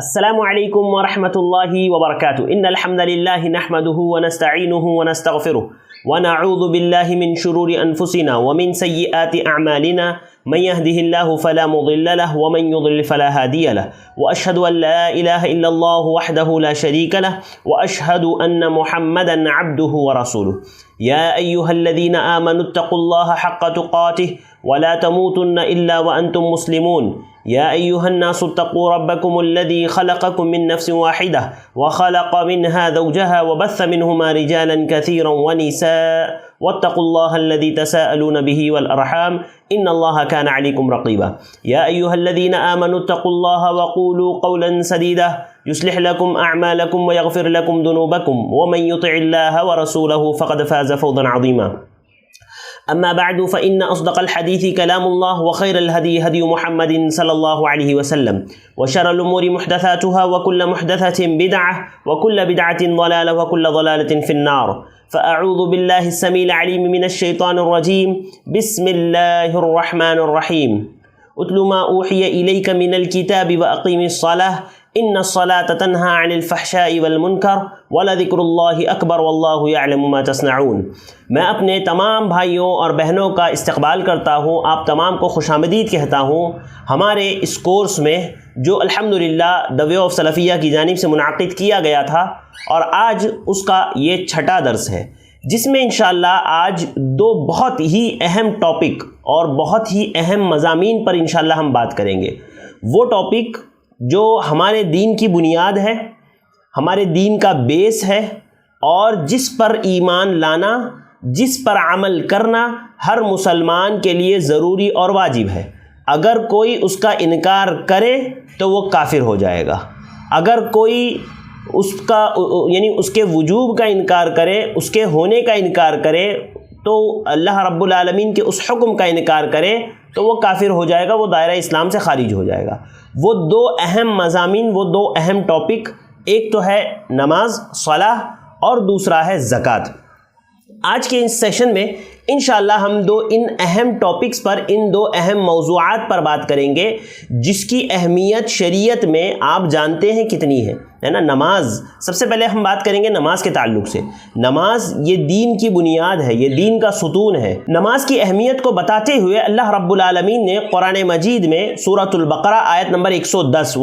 السلام علیکم ورحمۃ اللہ وبرکاتہ ان الحمد للہ نحمده ونستعینه ونستغفره ونعوذ باللہ من شرور انفسنا ومن سیئات اعمالنا من يهده الله فلا مضل له ومن يضلل فلا هادي له واشهد ان لا اله الا الله وحده لا شريك له واشهد ان محمدا عبده ورسوله يا ايها الذين آمنوا اتقوا الله حق تقاته ولا تموتن الا وانتم مسلمون يا أيها الناس اتقوا ربكم الذي خلقكم من نفس واحدة وخلق منها زوجها وبث منهما رجالا كثيرا ونساء واتقوا الله الذي تساءلون به والأرحام إن الله كان عليكم رقيبا يا أيها الذين آمنوا اتقوا الله وقولوا قولا سديدا يصلح لكم أعمالكم ويغفر لكم ذنوبكم ومن يطع الله ورسوله فقد فاز فوزا عظيما أما بعد فإن أصدق الحديث كلام الله وخير الهدي هدي محمد صلى الله عليه وسلم وشر الأمور محدثاتها وكل محدثة بدعة وكل بدعة ضلالة وكل ضلالة في النار فأعوذ بالله السميع العليم من الشيطان الرجيم بسم الله الرحمن الرحيم اتل ما أوحي إليك من الكتاب وأقيم الصلاة ان الصلاة تنہى عن الفحشاء والمنکر ولذکر اللہ اکبر واللہ یعلم ما تصنعون۔ میں اپنے تمام بھائیوں اور بہنوں کا استقبال کرتا ہوں، آپ تمام کو خوش آمدید کہتا ہوں ہمارے اس کورس میں جو الحمدللہ دی وے آف سلفیہ کی جانب سے منعقد کیا گیا تھا، اور آج اس کا یہ چھٹا درس ہے جس میں انشاءاللہ آج دو بہت ہی اہم ٹاپک اور بہت ہی اہم مضامین پر انشاءاللہ ہم بات کریں گے۔ وہ ٹاپک جو ہمارے دین کی بنیاد ہے، ہمارے دین کا بیس ہے، اور جس پر ایمان لانا، جس پر عمل کرنا ہر مسلمان کے لیے ضروری اور واجب ہے۔ اگر کوئی اس کا انکار کرے تو وہ کافر ہو جائے گا۔ اگر کوئی اس کے وجوب کا انکار کرے، اس کے ہونے کا انکار کرے، تو اللہ رب العالمین کے اس حکم کا انکار کرے تو وہ کافر ہو جائے گا، وہ دائرہ اسلام سے خارج ہو جائے گا۔ وہ دو اہم مضامین، وہ دو اہم ٹاپک، ایک تو ہے نماز صلاح اور دوسرا ہے زکوٰۃ۔ آج کے اس سیشن میں انشاءاللہ ہم ان اہم ٹاپکس پر، ان دو اہم موضوعات پر بات کریں گے جس کی اہمیت شریعت میں آپ جانتے ہیں کتنی ہے نا۔ نماز، سب سے پہلے ہم بات کریں گے نماز کے تعلق سے۔ نماز یہ دین کی بنیاد ہے، یہ دین کا ستون ہے۔ نماز کی اہمیت کو بتاتے ہوئے اللہ رب العالمین نے قرآن مجید میں سورۃ البقرہ آیت نمبر 110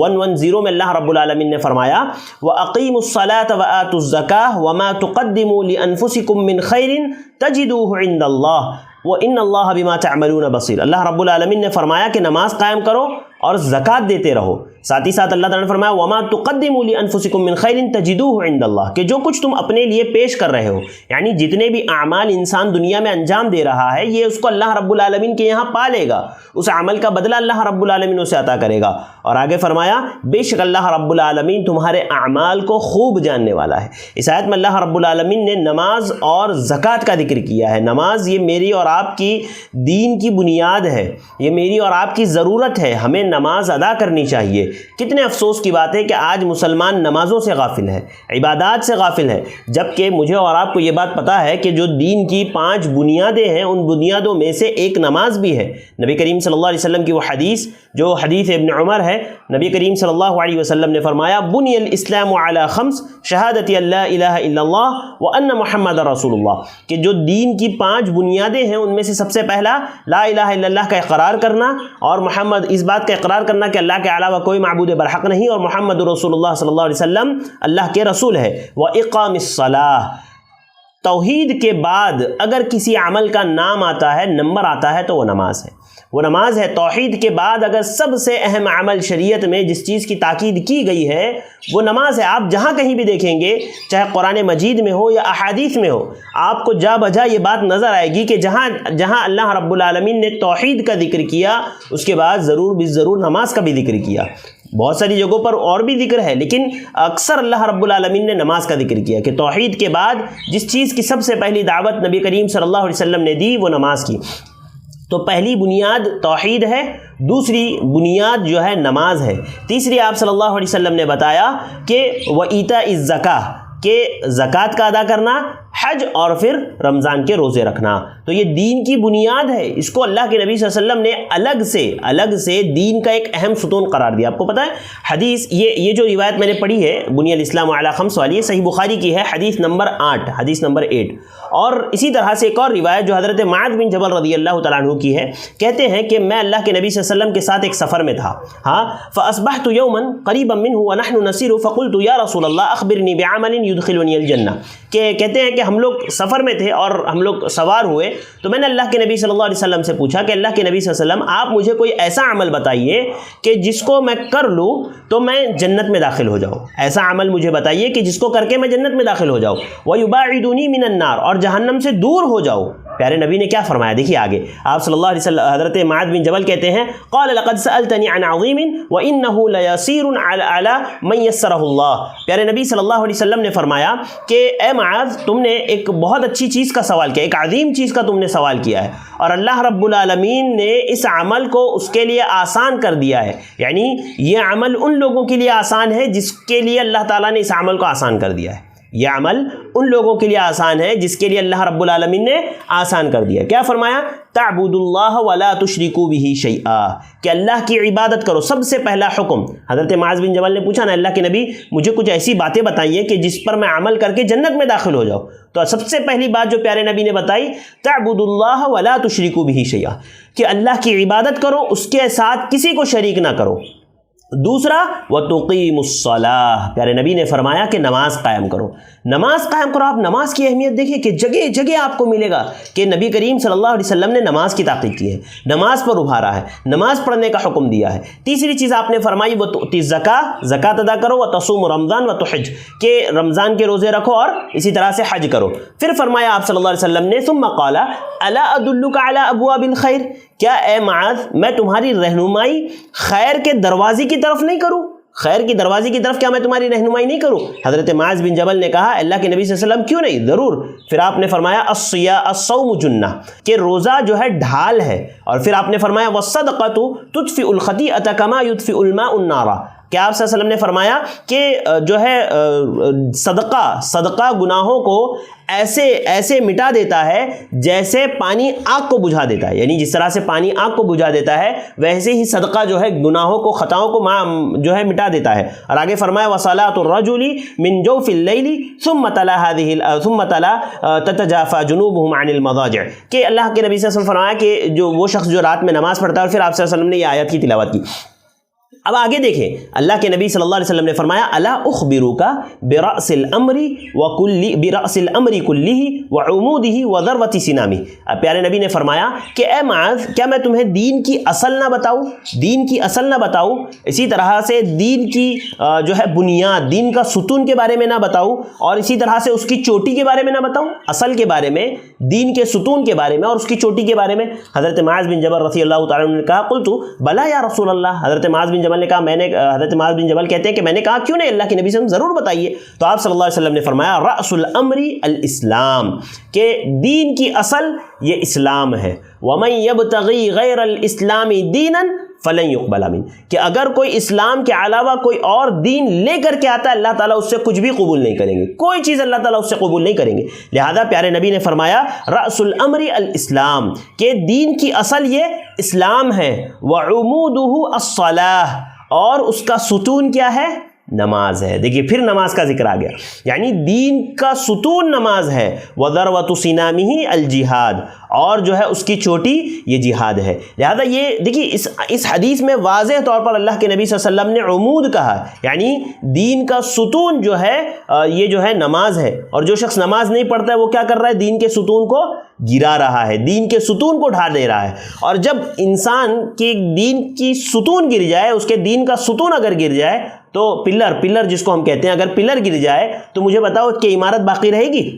میں اللہ رب العالمین نے فرمایا وَأَقِيمُوا الصَّلَاةَ وَآتُوا الزَّكَاةَ وَمَا تُقَدِّمُوا لِأَنفُسِكُم مِّن خَيْرٍ تَجِدُوهُ عِندَ اللَّهِ وَإِنَّ اللَّهَ بِمَا تَعْمَلُونَ بَصِيرٌ۔ اللہ رب العالمین نے فرمایا کہ نماز قائم کرو اور زکوٰۃ دیتے رہو۔ ساتھ ہی ساتھ اللہ تعالیٰ نے فرمایا وَمَا تُقَدِّمُوا لِأَنفُسِكُم مِّن خَيْرٍ تَجِدُوهُ عِندَ اللَّهِ، کہ جو کچھ تم اپنے لیے پیش کر رہے ہو، یعنی جتنے بھی اعمال انسان دنیا میں انجام دے رہا ہے، یہ اس کو اللہ رب العالمین کے یہاں پا لے گا، اس عمل کا بدلہ اللہ رب العالمین اسے عطا کرے گا۔ اور آگے فرمایا بے شک اللہ رب العالمین تمہارے اعمال کو خوب جاننے والا ہے۔ اس آیت میں اللہ رب العالمین نے نماز اور زکوٰۃ کا ذکر کیا ہے۔ نماز یہ میری اور آپ کی دین کی بنیاد ہے، یہ میری اور آپ کی ضرورت ہے، ہمیں نماز ادا کرنی چاہیے۔ کتنے افسوس کی بات ہے کہ آج مسلمان نمازوں سے غافل ہے، عبادات سے غافل ہے، جبکہ مجھے اور آپ کو یہ بات پتہ ہے کہ جو دین کی 5 بنیادیں ہیں، ان بنیادوں میں سے ایک نماز بھی ہے۔ نبی کریم صلی اللہ علیہ وسلم کی وہ حدیث جو حدیث ابن عمر ہے، نبی کریم صلی اللہ علیہ وسلم نے فرمایا بنی الاسلام علی 5 شہادت اللہ الہ الا اللہ وان محمد رسول اللہ، کہ جو دین کی 5 بنیادیں ہیں ان میں سے سب سے پہلا لا الہ الا اللہ کا اقرار کرنا، اور محمد، اس بات کا اقرار کرنا کہ اللہ کے علاوہ کوئی معبود برحق نہیں، اور محمد رسول اللہ صلی اللہ علیہ وسلم اللہ کے رسول ہے۔ وَإِقَامِ الصَّلَاةِ، توحید کے بعد اگر کسی عمل کا نام آتا ہے، نمبر آتا ہے، تو وہ نماز ہے، وہ نماز ہے۔ توحید کے بعد اگر سب سے اہم عمل شریعت میں جس چیز کی تاکید کی گئی ہے وہ نماز ہے۔ آپ جہاں کہیں بھی دیکھیں گے، چاہے قرآن مجید میں ہو یا احادیث میں ہو، آپ کو جا بجا یہ بات نظر آئے گی کہ جہاں اللہ رب العالمین نے توحید کا ذکر کیا، اس کے بعد ضرور نماز کا بھی ذکر کیا۔ بہت ساری جگہوں پر اور بھی ذکر ہے، لیکن اکثر اللہ رب العالمین نے نماز کا ذکر کیا کہ توحید کے بعد جس چیز کی سب سے پہلی دعوت نبی کریم صلی اللہ علیہ وسلم نے دی وہ نماز کی۔ تو پہلی بنیاد توحید ہے، دوسری بنیاد جو ہے نماز ہے، تیسری آپ صلی اللہ علیہ وسلم نے بتایا کہ وَإِيتَاءِ الزَّكَاةِ، کہ زکوٰۃ کا ادا کرنا، حج اور پھر رمضان کے روزے رکھنا۔ تو یہ دین کی بنیاد ہے، اس کو اللہ کے نبی صلی اللہ علیہ وسلم نے الگ سے دین کا ایک اہم ستون قرار دیا۔ آپ کو پتہ ہے حدیث یہ جو روایت میں نے پڑھی ہے بنی الاسلام علی خمس والی، صحیح بخاری کی ہے، حدیث نمبر 8۔ اور اسی طرح سے ایک اور روایت جو حضرت معاذ بن جبل رضی اللہ تعالیٰ عنہ کی ہے، کہتے ہیں کہ میں اللہ کے نبی صلی اللہ علیہ وسلم کے ساتھ ایک سفر میں تھا، فاصبحت یوما قریبا منه ونحن نسیر فقلت یا رسول اللہ اخبرنی بعمل يدخلنی الجنہ، کہ کہتے ہیں کہ ہم لوگ سفر میں تھے اور ہم لوگ سوار ہوئے، تو میں نے اللہ کے نبی صلی اللہ علیہ وسلم سے پوچھا کہ اللہ کے نبی صلی اللہ علیہ وسلم آپ مجھے کوئی ایسا عمل بتائیے کہ جس کو میں کر لوں تو میں جنت میں داخل ہو جاؤں، ایسا عمل مجھے بتائیے کہ جس کو کر کے میں جنت میں داخل ہو جاؤں، وَيُبَاعِدُنِي مِنَ النَّارِ، اور جہنم سے دور ہو جاؤں۔ پیارے نبی نے کیا فرمایا، دیکھیے آگے آپ صلی اللہ علیہ وسلم، حضرت معاذ بن جبل کہتے ہیں قال لقد سألتنی عن عظیم وإنه لیسیر علی من یسرہ اللہ، پیارے نبی صلی اللہ علیہ وسلم نے فرمایا کہ اے معاذ تم نے ایک بہت اچھی چیز کا سوال کیا، ایک عظیم چیز کا تم نے سوال کیا ہے، اور اللہ رب العالمین نے اس عمل کو اس کے لیے آسان کر دیا ہے، یعنی یہ عمل ان لوگوں کے لیے آسان ہے جس کے لیے اللہ تعالیٰ نے اس عمل کو آسان کر دیا ہے، یہ عمل ان لوگوں کے لیے آسان ہے جس کے لیے اللہ رب العالمین نے آسان کر دیا۔ کیا فرمایا، تعبدوا اللہ ولا تشرکوا بہ شیئا، کہ اللہ کی عبادت کرو، سب سے پہلا حکم۔ حضرت معاذ بن جبل نے پوچھا نا اللہ کے نبی مجھے کچھ ایسی باتیں بتائیے کہ جس پر میں عمل کر کے جنت میں داخل ہو جاؤں، تو سب سے پہلی بات جو پیارے نبی نے بتائی تعبدوا اللہ ولا تشرکوا بہ شیئا، کہ اللہ کی عبادت کرو، اس کے ساتھ کسی کو شریک نہ کرو۔ دوسرا وَتُقِيمُ الصَّلَاةَ، پیارے نبی نے فرمایا کہ نماز قائم کرو، نماز قائم کرو۔ آپ نماز کی اہمیت دیکھیں کہ جگہ جگہ آپ کو ملے گا کہ نبی کریم صلی اللہ علیہ وسلم نے نماز کی تاکید کی ہے، نماز پر ابھارا ہے، نماز پڑھنے کا حکم دیا ہے۔ تیسری چیز آپ نے فرمائی وَتُؤْتِ الزَّكَاةَ، زکوٰۃ ادا کرو، وَتَصُومُ رمضان وَتُحِجُّ، کہ رمضان کے روزے رکھو اور اسی طرح سے حج کرو۔ پھر فرمایا آپ صلی اللہ علیہ وسلم نے ثُمَّ قَالَ أَلَا أَدُلُّكَ عَلَىٰ أَبْوَابِ الْخَيْرِ، کیا اے معاذ میں تمہاری رہنمائی خیر کے دروازے کی طرف نہیں کروں، خیر کی دروازے کی طرف کیا میں تمہاری رہنمائی نہیں کروں؟ حضرت معاذ بن جبل نے کہا اللہ کے نبی صلی اللہ علیہ وسلم کیوں نہیں، ضرور۔ پھر آپ نے فرمایا الصوم جنہ، کہ روزہ جو ہے ڈھال ہے، اور پھر آپ نے فرمایا والصدقۃ تطفئ الخطیئۃ کما یطفئ الماء النار، کہ آپ صلی اللہ علیہ وسلم نے فرمایا کہ جو ہے صدقہ گناہوں کو ایسے مٹا دیتا ہے جیسے پانی آگ کو بجھا دیتا ہے، یعنی جس طرح سے پانی آگ کو بجھا دیتا ہے ویسے ہی صدقہ جو ہے گناہوں کو، خطاؤں کو جو ہے مٹا دیتا ہے۔ اور آگے فرمایا وصلاۃ الرجل من جوف اللیل ثم تلا تتجافى جنوبهم عن المضاجع، کہ اللہ کے نبی صلی اللہ علیہ وسلم فرمایا کہ جو وہ شخص جو رات میں نماز پڑھتا ہے، اور پھر آپ صلی اللہ علیہ وسلم نے یہ آیت کی تلاوت کی۔ اب آگے دیکھیں اللہ کے نبی صلی اللہ علیہ وسلم نے فرمایا الا اخبروک برأس الامر کلہ وعمودہ وذروۃ سنامہ، پیارے نبی نے فرمایا کہ اے معاذ کیا میں تمہیں دین کی اصل نہ بتاؤں، دین کی اصل نہ بتاؤں، اسی طرح سے دین کی جو ہے بنیاد، دین کا ستون کے بارے میں نہ بتاؤں، اور اسی طرح سے اس کی چوٹی کے بارے میں نہ بتاؤں، اصل کے بارے میں، دین کے ستون کے بارے میں اور اس کی چوٹی کے بارے میں۔ حضرت معاذ بن جبل رضی اللہ تعالیٰ عنہ نے کہا قلت بلا یا رسول اللہ، حضرت معاذ بن جبل نے کہا حضرت معاذ بن جبل کہتے ہیں کہ میں نے کہا کیوں نہیں اللہ کے نبی صلی اللہ علیہ وسلم ضرور بتائیے۔ تو آپ صلی اللہ علیہ وسلم نے فرمایا رأس الامر الاسلام، کہ دین کی اصل یہ اسلام ہے، ومن یبتغی غیر الاسلام دینا فلن یقبل منہ، کہ اگر کوئی اسلام کے علاوہ کوئی اور دین لے کر کے آتا ہے اللہ تعالیٰ اس سے کچھ بھی قبول نہیں کریں گے، کوئی چیز اللہ تعالیٰ اس سے قبول نہیں کریں گے۔ لہذا پیارے نبی نے فرمایا رأس الامر الاسلام، کہ دین کی اصل یہ اسلام ہے، وعمودہ الصلاۃ، اور اس کا ستون کیا ہے، نماز ہے۔ دیکھیے پھر نماز کا ذکر آ گیا، یعنی دین کا ستون نماز ہے، وذروۃ سنامہ الجہاد، اور جو ہے اس کی چوٹی یہ جہاد ہے۔ لہذا یہ دیکھیے اس حدیث میں واضح طور پر اللہ کے نبی صلی اللہ علیہ وسلم نے عمود کہا، یعنی دین کا ستون جو ہے یہ جو ہے نماز ہے، اور جو شخص نماز نہیں پڑھتا ہے وہ کیا کر رہا ہے، دین کے ستون کو گرا رہا ہے، دین کے ستون کو ڈھا دے رہا ہے۔ اور جب انسان کی دین کی ستون گر جائے، اس کے دین کا ستون اگر گر جائے تو پلر جس کو ہم کہتے ہیں، اگر پلر گر جائے تو مجھے بتاؤ کہ عمارت باقی رہے گی؟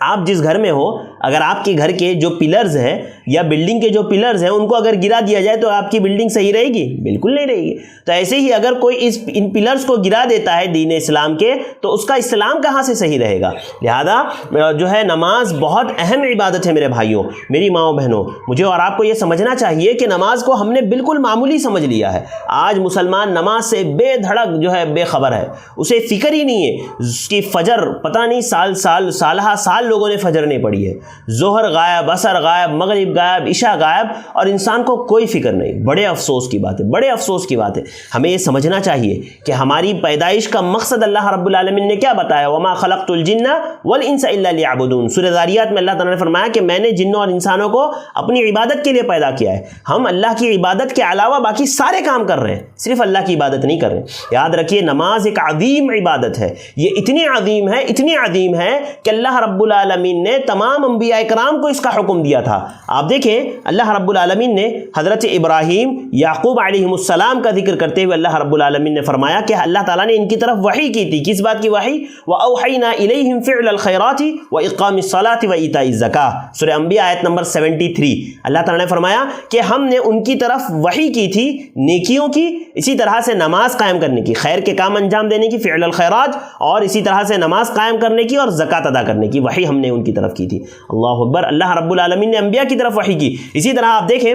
آپ جس گھر میں ہو اگر آپ کے گھر کے جو پلرز ہیں یا بلڈنگ کے جو پلرز ہیں ان کو اگر گرا دیا جائے تو آپ کی بلڈنگ صحیح رہے گی؟ بالکل نہیں رہے گی۔ تو ایسے ہی اگر کوئی ان پلرز کو گرا دیتا ہے دین اسلام کے تو اس کا اسلام کہاں سے صحیح رہے گا؟ لہذا جو ہے نماز بہت اہم عبادت ہے میرے بھائیوں، میری ماؤں بہنوں۔ مجھے اور آپ کو یہ سمجھنا چاہیے کہ نماز کو ہم نے بالکل معمولی سمجھ لیا ہے۔ آج مسلمان نماز سے بے دھڑک جو ہے بے خبر ہے، اسے فکر ہی نہیں ہے۔ اس کی فجر پتہ نہیں سالہ سال لوگوں نے فجر نہیں پڑھی ہے، ظہر غائب، عصر غائب، مغرب غائب، عشاء غائب، اور انسان کو کوئی فکر نہیں۔ بڑے افسوس کی بات ہے، بڑے افسوس کی بات ہے۔ ہمیں یہ سمجھنا چاہیے کہ ہماری پیدائش کا مقصد اللہ رب العالمین نے کیا بتایا؟ وما خلقت الجن والانس الا لیعبدون۔ سورہ ذاریات میں اللہ تعالیٰ نے فرمایا کہ میں نے جنوں اور انسانوں کو اپنی عبادت کے لیے پیدا کیا ہے۔ ہم اللہ کی عبادت کے علاوہ باقی سارے کام کر رہے ہیں، صرف اللہ کی عبادت نہیں کر رہے۔ یاد رکھیے نماز ایک عظیم عبادت ہے، یہ اتنی عظیم ہے، اتنی عظیم ہے کہ اللہ رب العالمین نے تمام انبیاء کرام کو اس کا حکم دیا تھا۔ آپ دیکھیں اللہ رب العالمین نے حضرت ابراہیم، یعقوب علیہ السلام کا ذکر کرتے ہوئے اللہ رب العالمین نے فرمایا کہ اللہ تعالیٰ نے ان کی طرف وحی کی تھی۔ کس بات کی وحی؟ وَأَوْحَيْنَا إِلَيْهِمْ فِعْلَ الْخَيْرَاتِ وَإِقَامِ الصَّلَاةِ وَإِيتَاءِ الزَّكَاةِ، سورہ انبیاء آیت نمبر 73۔ اللہ تعالیٰ نے فرمایا کہ ہم نے ان کی طرف وحی کی تھی نیکیوں کی، اسی طرح سے نماز قائم کرنے کی، خیر کے کام انجام دینے کی، فعل الخیرات، اور اسی طرح سے نماز قائم کرنے کی اور زکوٰۃ ادا کرنے کی وحی ہم نے ان کی طرف کی تھی۔ اللہ اکبر، اللہ رب العالمین نے انبیاء کی طرف وحی کی۔ اسی طرح آپ دیکھیں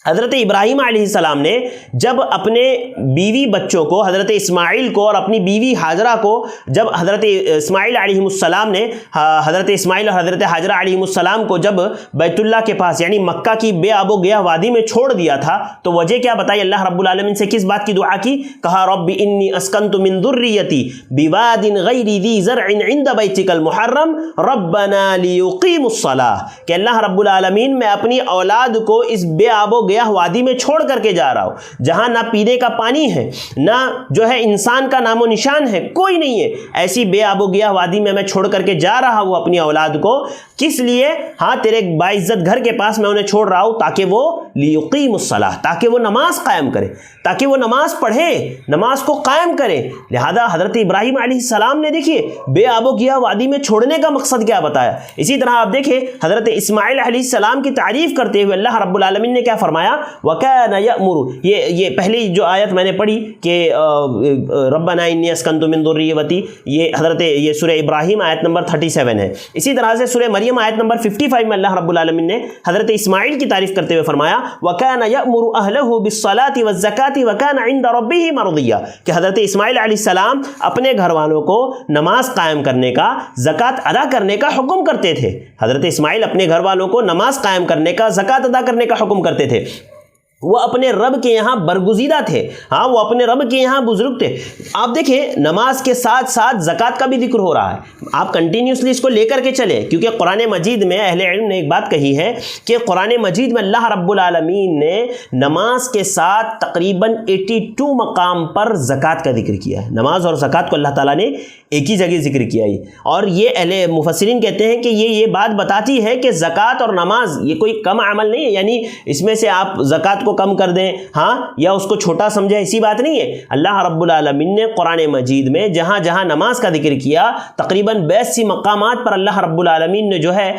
حضرت ابراہیم علیہ السلام نے جب اپنے بیوی بچوں کو، حضرت اسماعیل کو اور اپنی بیوی ہاجرہ کو، جب حضرت اسماعیل علیہ السلام نے حضرت اسماعیل اور حضرت ہاجرہ علیہ السلام کو جب بیت اللہ کے پاس یعنی مکہ کی بے آب و گیا وادی میں چھوڑ دیا تھا تو وجہ کیا بتائی؟ اللہ رب العالمین سے کس بات کی دعا کی؟ کہا رب انی اسکنت من ذریتی بواد غیر ذی زرع عند بیتک المحرم ربنا لیقیموا الصلاۃ، کہ اللہ رب العالمین میں اپنی اولاد کو اس بے آب و گیا وادی میں چھوڑ کر کے جا رہا ہوں جہاں نہ پینے کا پانی ہے، نہ جو ہے انسان کا نام و نشان ہے، کوئی نہیں ہے، ایسی بے آب و گیا وادی میں چھوڑ کر کے جا رہا ہوں اپنی اولاد کو۔ کس لیے؟ ہاں تیرے باعزت گھر کے پاس میں انہیں چھوڑ رہا ہوں تاکہ وہ لیقیم الصلاۃ، تاکہ وہ نماز قائم کرے، تاکہ وہ نماز پڑھے، نماز کو قائم کرے۔ لہذا حضرت ابراہیم علیہ السلام نے دیکھیے بے آب و گیا وادی میں چھوڑنے کا مقصد کیا بتایا۔ اسی طرح آپ دیکھیں حضرت اسماعیل علیہ السلام کی تعریف کرتے ہوئے اللہ رب العالمین نے کیا فرمایا؟ وَكَانَ يَأْمُرُ، یہ پہلی جو آیت میں نے پڑھی کہ ربنا انی اسکنت من ذریتی، یہ سورہ ابراہیم آیت نمبر 37 ہے۔ اسی طرح سے سورہ مریم آیت نمبر 55 میں اللہ رب العالمین نے حضرت اسماعیل کی تعریف کرتے ہوئے فرمایا وَكَانَ يَأْمُرُ أَهْلَهُ بِالصَّلَاةِ وَالزَّكَاةِ وَكَانَ عِنْدَ رَبِّهِ مَرْضِيًّا، کہ حضرت اسماعیل علیہ السلام اپنے گھر والوں کو نماز قائم کرنے کا، زکوٰۃ ادا کرنے کا حکم کرتے تھے۔ حضرت اسماعیل اپنے گھر والوں کو نماز قائم کرنے کا، زکوٰۃ ادا کرنے کا حکم کرتے تھے۔ وہ اپنے رب کے یہاں برگزیدہ تھے، ہاں وہ اپنے رب کے یہاں بزرگ تھے۔ آپ دیکھیں نماز کے ساتھ ساتھ زکوٰۃ کا بھی ذکر ہو رہا ہے، آپ کنٹینیوسلی اس کو لے کر کے چلیں، کیونکہ قرآن مجید میں اہل علم نے ایک بات کہی ہے کہ قرآن مجید میں اللہ رب العالمین نے نماز کے ساتھ تقریباً 82 مقام پر زکوٰۃ کا ذکر کیا ہے۔ نماز اور زکوٰۃ کو اللہ تعالیٰ نے ایک ہی جگہ ذکر کیا ہے، اور یہ اہل مفسرین کہتے ہیں کہ یہ بات بتاتی ہے کہ زکوٰۃ اور نماز یہ کوئی کم عمل نہیں ہے، یعنی اس میں سے آپ زکوٰۃ کو کم کر دیں ہاں یا اس کو چھوٹا سمجھیں، ایسی بات نہیں ہے۔ اللہ رب العالمین نے قرآن مجید میں جہاں جہاں نماز کا ذکر کیا تقریباً 82 مقامات پر اللہ رب العالمین نے جو ہے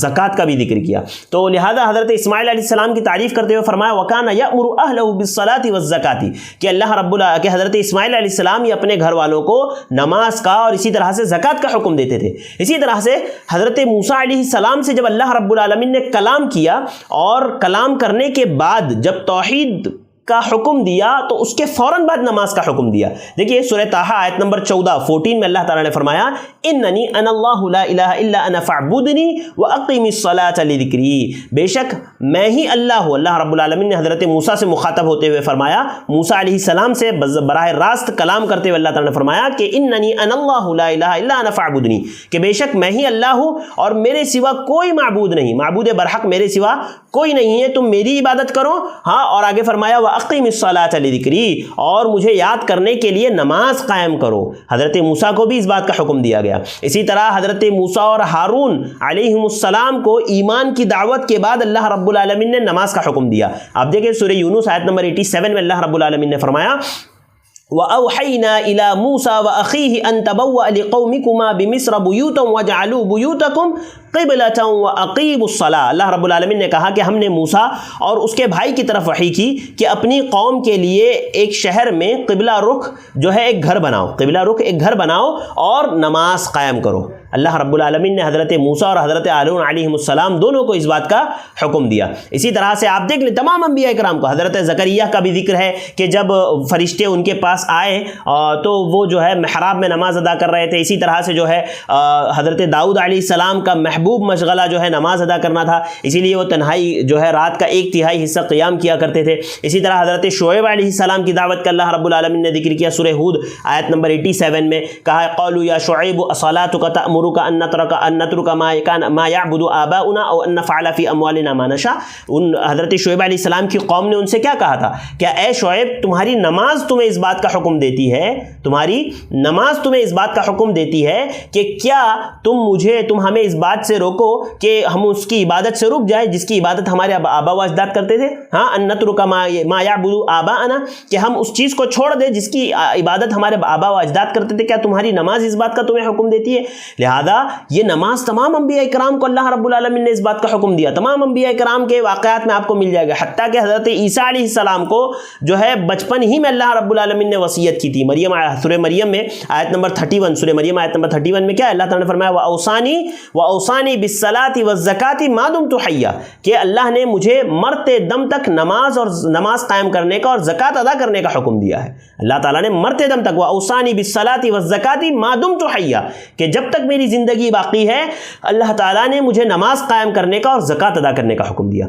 زکوٰۃ کا بھی ذکر کیا۔ تو لہذا حضرت اسماعیل علیہ السلام کی تعریف کرتے ہوئے فرمایا وَكَانَ يَأْمُرُ أَهْلَهُ بِالصَّلَاةِ وَالزَّكَاةِ، کہ حضرت اسماعیل علیہ السلام یہ اپنے گھر والوں کو نماز کا اور اسی طرح سے زکوٰۃ کا حکم دیتے تھے۔ اسی طرح سے حضرت موسیٰ علیہ السلام سے جب اللہ رب العالمین نے کلام کیا اور کلام کرنے کے بعد جب توحید کا حکم دیا تو اس کے فوراً بعد نماز کا حکم دیا۔ دیکھیے سورہ طٰہٰ آیت نمبر 14 میں اللہ تعالیٰ نے فرمایا اننی انا اللہ لا الہ الا انا فاعبدنی واقم الصلاۃ لذکری، بے شک میں ہی اللہ ہوں۔ اللہ رب العالمین نے حضرت موسیٰ سے مخاطب ہوتے ہوئے فرمایا، موسیٰ علیہ السلام سے براہ راست کلام کرتے ہوئے اللہ تعالیٰ نے فرمایا کہ اننی انا اللہ لا الہ الا انا فاعبدنی، کہ بے شک میں ہی اللہ ہوں اور میرے سوا کوئی معبود نہیں، معبود برحق میرے سوا کوئی نہیں ہے، تم میری عبادت کرو۔ ہاں اور آگے فرمایا وَأَقِمِ الصَّلَاةَ لِذِكْرِي، اور مجھے یاد کرنے کے لیے نماز قائم کرو۔ حضرت موسیٰ کو بھی اس بات کا حکم دیا گیا۔ اسی طرح حضرت موسیٰ اور ہارون علیہم السلام کو ایمان کی دعوت کے بعد اللہ رب العالمین نے نماز کا حکم دیا۔ آپ دیکھیں سورہ یونس آیت نمبر 87 میں اللہ رب العالمین نے فرمایا وَأَوْحَيْنَا إِلَى مُوسَى وَأَخِيهِ أَن تَبَوَّأَ لِقَوْمِكُمَا بِمِصْرَ بُيُوتًا وَاجْعَلُوا بُيُوتَكُمْ قِبْلَةً وَأَقِیمُوا الصَّلَاةَ۔ اللہ رب العالمین نے کہا کہ ہم نے موسیٰ اور اس کے بھائی کی طرف وحی کی کہ اپنی قوم کے لیے ایک شہر میں قبلہ رخ جو ہے ایک گھر بناؤ، قبلہ رخ ایک گھر بناؤ اور نماز قائم کرو۔ اللہ رب العالمین نے حضرت موسیٰ اور حضرت ہارون علیہ السلام دونوں کو اس بات کا حکم دیا۔ اسی طرح سے آپ دیکھ لیں تمام انبیاء کرام کو، حضرت زکریا کا بھی ذکر ہے کہ جب فرشتے ان کے پاس آئے تو وہ جو ہے محراب میں نماز ادا کر رہے تھے۔ اسی طرح سے جو ہے حضرت داؤد علیہ السلام کا محبوب مشغلہ جو ہے نماز ادا کرنا تھا، اسی لیے وہ تنہائی جو ہے رات کا 1/3 حصہ قیام کیا کرتے تھے۔ اسی طرح حضرت شعیب علیہ السلام کی دعوت کا اللہ رب العالمین نے ذکر کیا سورہ ہود آیت نمبر 87 میں، کہا ہے قالوا یا شعیب اصلاتک تأمرک ان نترک ما یعبد آباؤنا او ان نفعل فی اموالنا ما نشاء۔ ان حضرت شعیب علیہ السلام کی قوم نے ان سے کیا کہا تھا، کیا اے شعیب تمہاری نماز تمہیں اس بات کا حکم دیتی ہے، تمہاری نماز تمہیں اس بات کا حکم دیتی ہے کہ کیا تم ہمیں اس بات سے روکو کہ ہم اس کی عبادت سے رک جائیں جس کی عبادت ہمارے آبا و اجداد کرتے تھے، ہاں ان نترک ما یعبد آباؤنا، کہ ہم اس چیز کو چھوڑ دیں جس کی عبادت ہمارے آبا و اجداد کرتے تھے، کیا تمہاری نماز اس بات کا تمہیں حکم دیتی ہے؟ لہذا یہ نماز تمام انبیاء کرام کو اللہ رب العالمین نے اس بات کا حکم دیا۔ تمام انبیاء کرام کے واقعات میں آپ کو مل جائے گا، حتیٰ کہ حضرت عیسیٰ علیہ السلام کو جو ہے بچپن ہی میں اللہ رب العالمین نے وصیت کی تھی۔ مریم سورہ مریم میں آیت نمبر 31، سورہ مریم آیت نمبر 31 میں کیا ہے، اللہ تعالیٰ نے فرمایا وَأَوْصَانِي بِالصَّلَاةِ وَالزَّكَاةِ مَا دُمْتُ حَيًّا، کہ اللہ نے مجھے مرتے دم تک نماز قائم کرنے کا اور زکوٰۃ ادا کرنے کا حکم دیا ہے۔ اللہ تعالیٰ نے مرتے دم تک وَأَوْصَانِي بِالصَّلَاةِ وَالزَّكَاةِ مَا دُمْتُ حَيًّا، کہ جب تک میری زندگی باقی ہے اللہ تعالیٰ نے مجھے نماز قائم کرنے کا اور زکوٰۃ ادا کرنے کا حکم دیا۔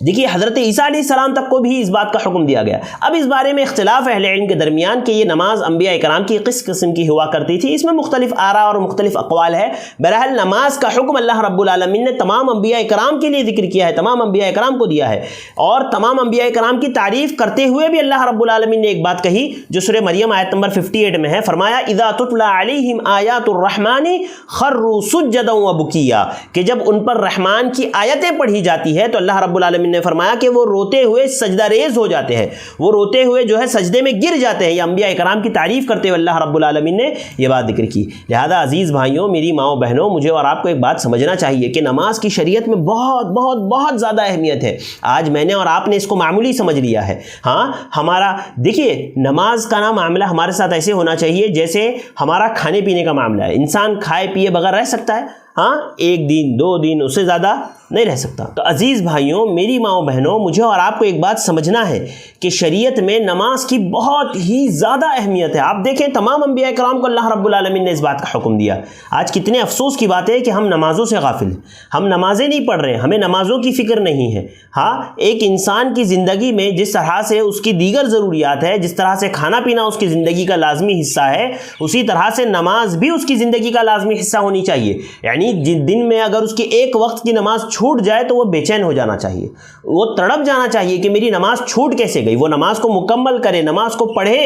دیکھیے حضرت عیسیٰ علیہ السلام تک کو بھی اس بات کا حکم دیا گیا۔ اب اس بارے میں اختلاف اہل علم کے درمیان کہ یہ نماز انبیاء کرام کی کس قسم کی ہوا کرتی تھی، اس میں مختلف آراء اور مختلف اقوال ہے۔ بہرحال نماز کا حکم اللہ رب العالمین نے تمام انبیاء کرام کے لیے ذکر کیا ہے، تمام انبیاء کرام کو دیا ہے، اور تمام انبیاء کرام کی تعریف کرتے ہوئے بھی اللہ رب العالمین نے ایک بات کہی جو سورہ مریم آیت نمبر 58 میں ہے، فرمایا اذا تتلی علیہم آیات الرحمن خروا سجدا وبکیا، کہ جب ان پر رحمان کی آیتیں پڑھی جاتی ہے تو اللہ رب العالمین نے فرمایا کہ وہ روتے ہوئے سجدہ ریز ہو جاتے ہیں، وہ روتے ہوئے جو ہے سجدے میں گر جاتے ہیں۔ یہ انبیاء کرام کی تعریف کرتے ہوئے اللہ رب العالمین نے یہ بات ذکر کی۔ لہذا عزیز بھائیوں، میری ماؤں بہنوں، مجھے اور آپ کو ایک بات سمجھنا چاہیے کہ نماز کی شریعت میں بہت بہت بہت زیادہ اہمیت ہے۔ آج میں نے اور آپ نے اس کو معمولی سمجھ لیا ہے۔ ہاں ہمارا دیکھیے نماز کا نا معاملہ ہمارے ساتھ ایسے ہونا چاہیے جیسے ہمارا کھانے پینے کا معاملہ ہے۔ انسان کھائے پیے بغیر رہ سکتا ہے؟ ہاں، 1 دن 2 دن، اس سے زیادہ نہیں رہ سکتا۔ تو عزیز بھائیوں، میری ماؤں بہنوں، مجھے اور آپ کو ایک بات سمجھنا ہے کہ شریعت میں نماز کی بہت ہی زیادہ اہمیت ہے۔ آپ دیکھیں تمام انبیاء کرام کو اللہ رب العالمین نے اس بات کا حکم دیا۔ آج کتنے افسوس کی بات ہے کہ ہم نمازوں سے غافل ہیں، ہم نمازیں نہیں پڑھ رہے ہیں، ہمیں نمازوں کی فکر نہیں ہے۔ ہاں، ایک انسان کی زندگی میں جس طرح سے اس کی دیگر ضروریات ہے، جس طرح سے کھانا پینا اس کی زندگی کا لازمی حصہ ہے، اسی طرح سے نماز بھی اس کی زندگی کا لازمی حصہ ہونی چاہیے۔ یعنی دن میں اگر اس کی ایک وقت کی نماز چھوٹ جائے تو وہ بے چین ہو جانا چاہیے، وہ تڑپ جانا چاہیے کہ میری نماز چھوٹ کیسے گئی۔ وہ نماز کو مکمل کرے، نماز کو پڑھے۔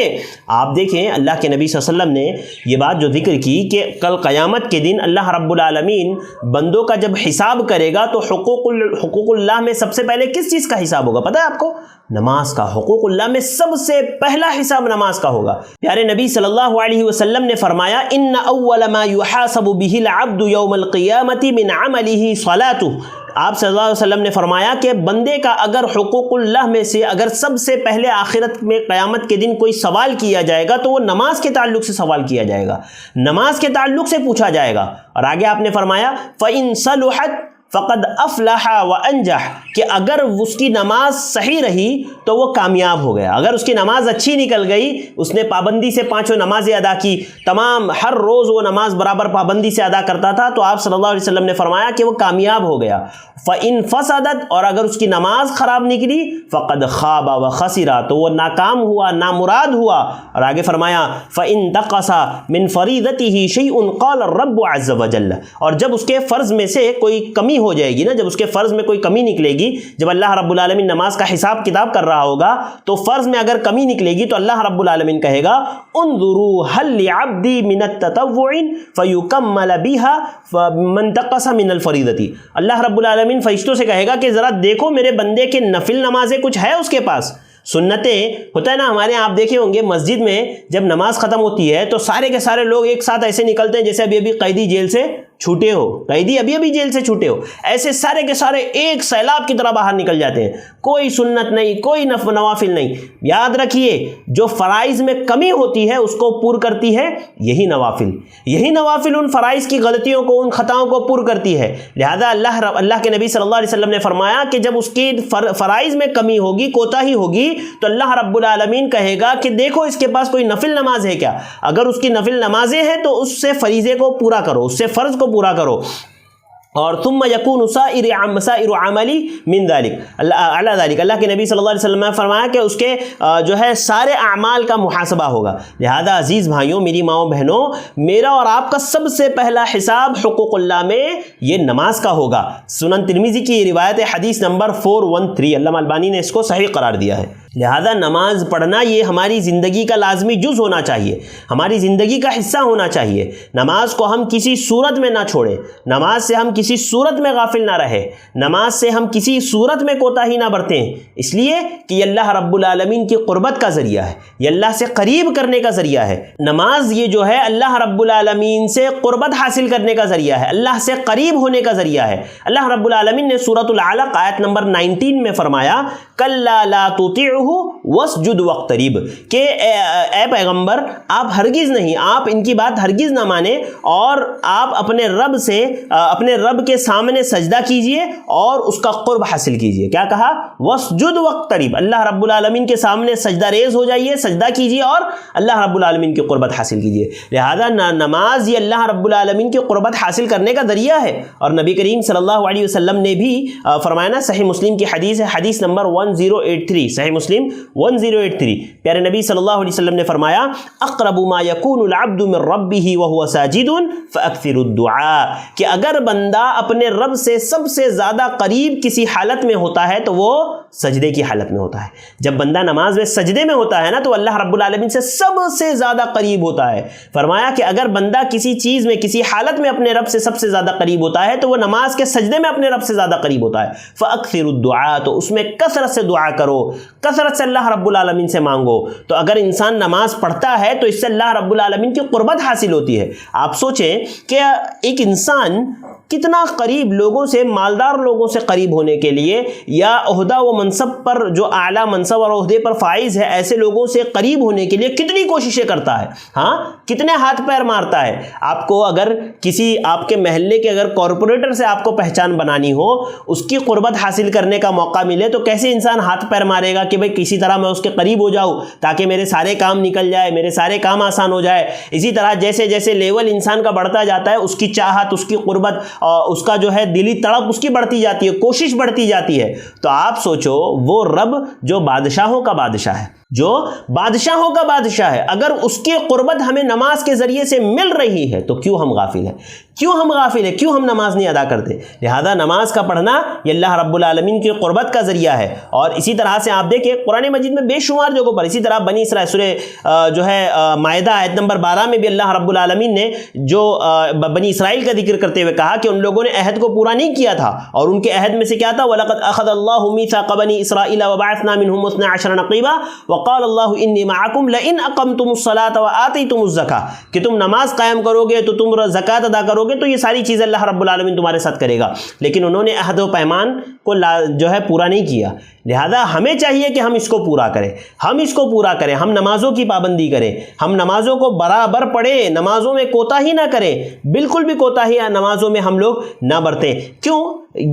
آپ دیکھیں اللہ کے نبی صلی اللہ علیہ وسلم نے یہ بات جو ذکر کی کہ کل قیامت کے دن اللہ رب العالمین بندوں کا جب حساب کرے گا تو حقوق اللہ میں سب سے پہلے کس چیز کا حساب ہوگا پتہ ہے آپ کو؟ نماز کا۔ حقوق اللہ میں سب سے پہلا حساب نماز کا ہوگا۔ پیارے نبی صلی اللہ علیہ وسلم نے فرمایا ان اول ما يحاسب به العبد يوم القيامة من عمله صلاته۔ آپ صلی اللہ علیہ وسلم نے فرمایا کہ بندے کا اگر حقوق اللہ میں سے اگر سب سے پہلے آخرت میں قیامت کے دن کوئی سوال کیا جائے گا تو وہ نماز کے تعلق سے سوال کیا جائے گا، نماز کے تعلق سے پوچھا جائے گا۔ اور آگے آپ نے فرمایا فَإِن صَلُحَتْ فقد افلح وانجح، کہ اگر اس کی نماز صحیح رہی تو وہ کامیاب ہو گیا۔ اگر اس کی نماز اچھی نکل گئی، اس نے پابندی سے 5 نمازیں ادا کی، تمام ہر روز وہ نماز برابر پابندی سے ادا کرتا تھا، تو آپ صلی اللہ علیہ وسلم نے فرمایا کہ وہ کامیاب ہو گیا۔ فَإِن فَسَدَتْ، اور اگر اس کی نماز خراب نکلی، فقد خاب وخسر، تو وہ ناکام ہوا، نامراد ہوا۔ اور آگے فرمایا فَإِن تَقَصَ مِن فَرِيضَتِهِ شَيْءٌ قَالَ الرَّبُّ عَزَّ وَجَلَّ، اور جب اس کے فرض میں سے کوئی کمی ہو جائے گی نا، جب اس کے فرض میں کوئی کمی نکلے گی، جب اللہ رب العالمین نماز کا حساب کتاب کر رہا ہوگا تو فرض میں اگر کمی نکلے گی تو اللہ رب العالمین کہے گا انظروا هل لعبدی من التطوع فیکمل بها من تقص من الفریضۃ۔ اللہ رب العالمین فرشتوں سے کہے گا کہ ذرا دیکھو میرے بندے کے نفل نمازیں کچھ ہے اس کے پاس، سنتیں ہوتا ہے نا ہمارے یہاں، آپ دیکھے ہوں گے مسجد میں جب نماز ختم ہوتی ہے تو سارے کے سارے لوگ ایک ساتھ ایسے نکلتے ہیں جیسے ابھی قیدی جیل سے چھوٹے ہو، قیدی ابھی جیل سے چھوٹے ہو، ایسے سارے کے سارے ایک سیلاب کی طرح باہر نکل جاتے ہیں، کوئی سنت نہیں، کوئی نوافل نہیں۔ یاد رکھیے جو فرائض میں کمی ہوتی ہے اس کو پور کرتی ہے یہی نوافل ان فرائض کی غلطیوں کو، ان خطاؤں کو پور کرتی ہے۔ لہذا اللہ کے نبی صلی اللہ علیہ وسلم نے فرمایا کہ جب اس کی فرائض میں کمی ہوگی، کوتاہی ہوگی، تو اللہ رب العالمین کہے گا کہ دیکھو اس کے پاس کوئی نفل نماز ہے کیا؟ اگر اس کی نفل نمازیں ہیں تو اس سے فریضے کو پورا کرو، اس سے فرض کو پورا کرو، اور ثم یکون سائر عملی من ذلک علی ذلک، اللہ کے نبی صلی اللہ علیہ وسلم نے فرمایا کہ اس کے جو ہے سارے اعمال کا محاسبہ ہوگا۔ لہذا عزیز بھائیوں، میری ماؤں بہنوں، میرا اور آپ کا سب سے پہلا حساب حقوق اللہ میں یہ نماز کا ہوگا۔ سنن ترمذی کی روایت حدیث نمبر 413، علامہ البانی نے اس کو صحیح قرار دیا ہے۔ لہذا نماز پڑھنا یہ ہماری زندگی کا لازمی جز ہونا چاہیے، ہماری زندگی کا حصہ ہونا چاہیے۔ نماز کو ہم کسی صورت میں نہ چھوڑیں، نماز سے ہم کسی صورت میں غافل نہ رہے، نماز سے ہم کسی صورت میں کوتاہی نہ برتیں، اس لیے کہ یہ اللہ رب العالمین کی قربت کا ذریعہ ہے، یہ اللہ سے قریب کرنے کا ذریعہ ہے۔ نماز یہ جو ہے اللہ رب العالمین سے قربت حاصل کرنے کا ذریعہ ہے، اللہ سے قریب ہونے کا ذریعہ ہے۔ اللہ رب العالمین نے سورۃ العلق آیت نمبر 19 میں فرمایا کلا لا تطیعہ واسجد واقترب، کہ اے پیغمبر آپ ہرگز نہیں، آپ ان کی بات ہرگز نہ مانیں، اور آپ اپنے رب سے اپنے رب کے سامنے سجدہ کیجئے اور اس کا قرب حاصل کیجئے۔ کیا کہا؟ واسجد واقترب، اللہ رب العالمین کے سامنے سجدہ ریز ہو جائیے، سجدہ کیجئے اور اللہ رب العالمین کی قربت حاصل کیجئے۔ لہذا نماز یہ اللہ رب العالمین کی قربت حاصل کرنے کا ذریعہ ہے، اور نبی کریم صلی اللہ علیہ وسلم نے بھی فرمایا نا، صحیح مسلم کی حدیث ہے، حدیث نمبر 1083، صحیح مسلم 1083، پیارے نبی صلی اللہ علیہ وسلم نے فرمایا اقرب ما یکون العبد من ربہ وہو ساجد فاکثر الدعاء، کہ اگر بندہ اپنے رب سے سب سے زیادہ قریب کسی حالت میں ہوتا ہے تو وہ سجدے کی حالت میں ہوتا ہے۔ جب بندہ نماز میں سجدے میں ہوتا ہے نا تو اللہ رب العالمین سے سب سے زیادہ قریب ہوتا ہے۔ فرمایا کہ اگر بندہ کسی چیز میں، کسی حالت میں اپنے رب سے سب سے زیادہ قریب ہوتا ہے تو وہ نماز کے سجدے میں اپنے رب سے زیادہ قریب ہوتا ہے۔ فاکثر الدعاء، تو اس میں کثرت سے دعا کرو، کثرت سے اللہ رب العالمین سے مانگو۔ تو اگر انسان نماز پڑھتا ہے تو اس سے اللہ رب العالمین کی قربت حاصل ہوتی ہے۔ آپ سوچیں کہ ایک انسان کتنا قریب لوگوں سے، مالدار لوگوں سے قریب ہونے کے لیے، یا عہدہ و منصب پر، جو اعلیٰ منصب اور عہدے پر فائز ہے، ایسے لوگوں سے قریب ہونے کے لیے کتنی کوششیں کرتا ہے، ہاں کتنے ہاتھ پیر مارتا ہے۔ آپ کو اگر کسی آپ کے محلے کے اگر کارپوریٹر سے آپ کو پہچان بنانی ہو، اس کی قربت حاصل کرنے کا موقع ملے تو کیسے انسان ہاتھ پیر مارے گا کہ بھئی کسی طرح میں اس کے قریب ہو جاؤں تاکہ میرے سارے کام نکل جائے، میرے سارے کام آسان ہو جائے۔ اسی طرح جیسے جیسے لیول انسان کا بڑھتا جاتا ہے، اس کی چاہت، اس کی قربت، اس کا جو ہے دلی تڑپ اس کی بڑھتی جاتی ہے، کوشش بڑھتی جاتی ہے۔ تو آپ سوچو وہ رب جو بادشاہوں کا بادشاہ ہے، جو بادشاہوں کا بادشاہ ہے، اگر اس کی قربت ہمیں نماز کے ذریعے سے مل رہی ہے تو کیوں ہم غافل ہیں، کیوں ہم نماز نہیں ادا کرتے؟ لہذا نماز کا پڑھنا یہ اللہ رب العالمین کی قربت کا ذریعہ ہے۔ اور اسی طرح سے آپ دیکھیں قرآن مجید میں بے شمار جگہوں پر، اسی طرح بنی اسرائیل سورہ جو ہے مائدہ آیت نمبر 12 میں بھی اللہ رب العالمین نے جو بنی اسرائیل کا ذکر کرتے ہوئے کہا کہ ان لوگوں نے عہد کو پورا نہیں کیا تھا، اور ان کے عہد میں سے کیا تھا؟ وَلَقَدْ أَخَذَ اللَّهُ مِيثَاقَ بَنِي إِسْرَائِيلَ وَبَعَثْنَا مِنْهُمُ 12 نَقِيبًا وَقَالَ اللَّهُ إِنِّي مَعَكُمْ لَئِنْ أَقَمْتُمُ الصَّلَاةَ وَآتَيْتُمُ الزَّكَاةَ، کہ تم نماز قائم کرو گے تو تم زکوٰۃ ادا کرو گے تو یہ ساری چیزیں اللہ رب العالمین تمہارے ساتھ کرے گا۔ لیکن انہوں نے عہد و پیمان کو جو ہے پورا نہیں کیا۔ لہذا ہمیں چاہیے کہ ہم اس کو پورا کریں، ہم نمازوں کی پابندی کریں، ہم نمازوں کو برابر پڑھیں، نمازوں میں کوتاہی نہ کریں، بالکل بھی کوتاہی نمازوں میں ہم لوگ نہ برتیں۔ کیوں؟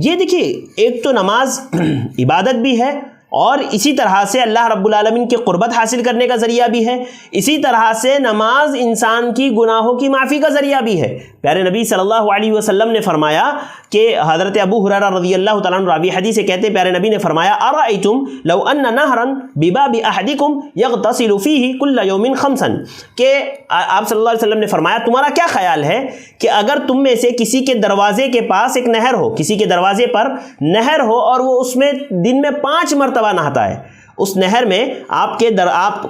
یہ دیکھیے، ایک تو نماز عبادت بھی ہے، اور اسی طرح سے اللہ رب العالمین کی قربت حاصل کرنے کا ذریعہ بھی ہے، اسی طرح سے نماز انسان کی گناہوں کی معافی کا ذریعہ بھی ہے۔ پیارے نبی صلی اللہ علیہ وسلم نے فرمایا کہ حضرت ابو ہریرہ رضی اللہ تعالیٰ عنہ راوی حدیث سے کہتے ہیں، پیارے نبی نے فرمایا ارأیتم لو ان نہرا بباب احدکم یغتسل فیہ کل یوم خمسا، کہ آپ صلی اللہ علیہ وسلم نے فرمایا تمہارا کیا خیال ہے کہ اگر تم میں سے کسی کے دروازے کے پاس ایک نہر ہو، کسی کے دروازے پر نہر ہو اور وہ اس میں دن میں 5 مرتبہ نہاتا ہے، اس نہر میں آپ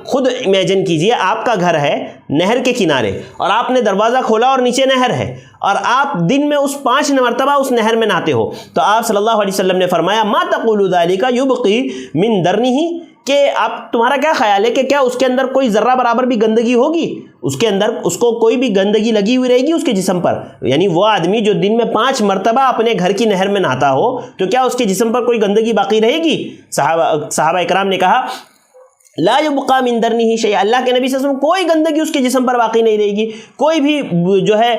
خود امیجن کیجئے، آپ کا گھر ہے نہر کے کنارے اور آپ نے دروازہ کھولا اور نیچے نہر ہے، اور آپ دن میں اس 5 مرتبہ اس نہر میں نہاتے ہو، تو آپ صلی اللہ علیہ وسلم نے فرمایا ما تقول ذلك یبقی من درنہ کہ آپ تمہارا کیا خیال ہے کہ کیا اس کے اندر کوئی ذرہ برابر بھی گندگی ہوگی؟ اس کے اندر اس کو کوئی بھی گندگی لگی ہوئی رہے گی اس کے جسم پر؟ یعنی وہ آدمی جو دن میں 5 مرتبہ اپنے گھر کی نہر میں نہاتا ہو تو کیا اس کے جسم پر کوئی گندگی باقی رہے گی؟ صحابہ اکرام نے کہا لا یبقى من درنه شیء، اللہ کے نبی صلی اللہ علیہ وسلم کوئی گندگی اس کے جسم پر باقی نہیں رہے گی، کوئی بھی جو ہے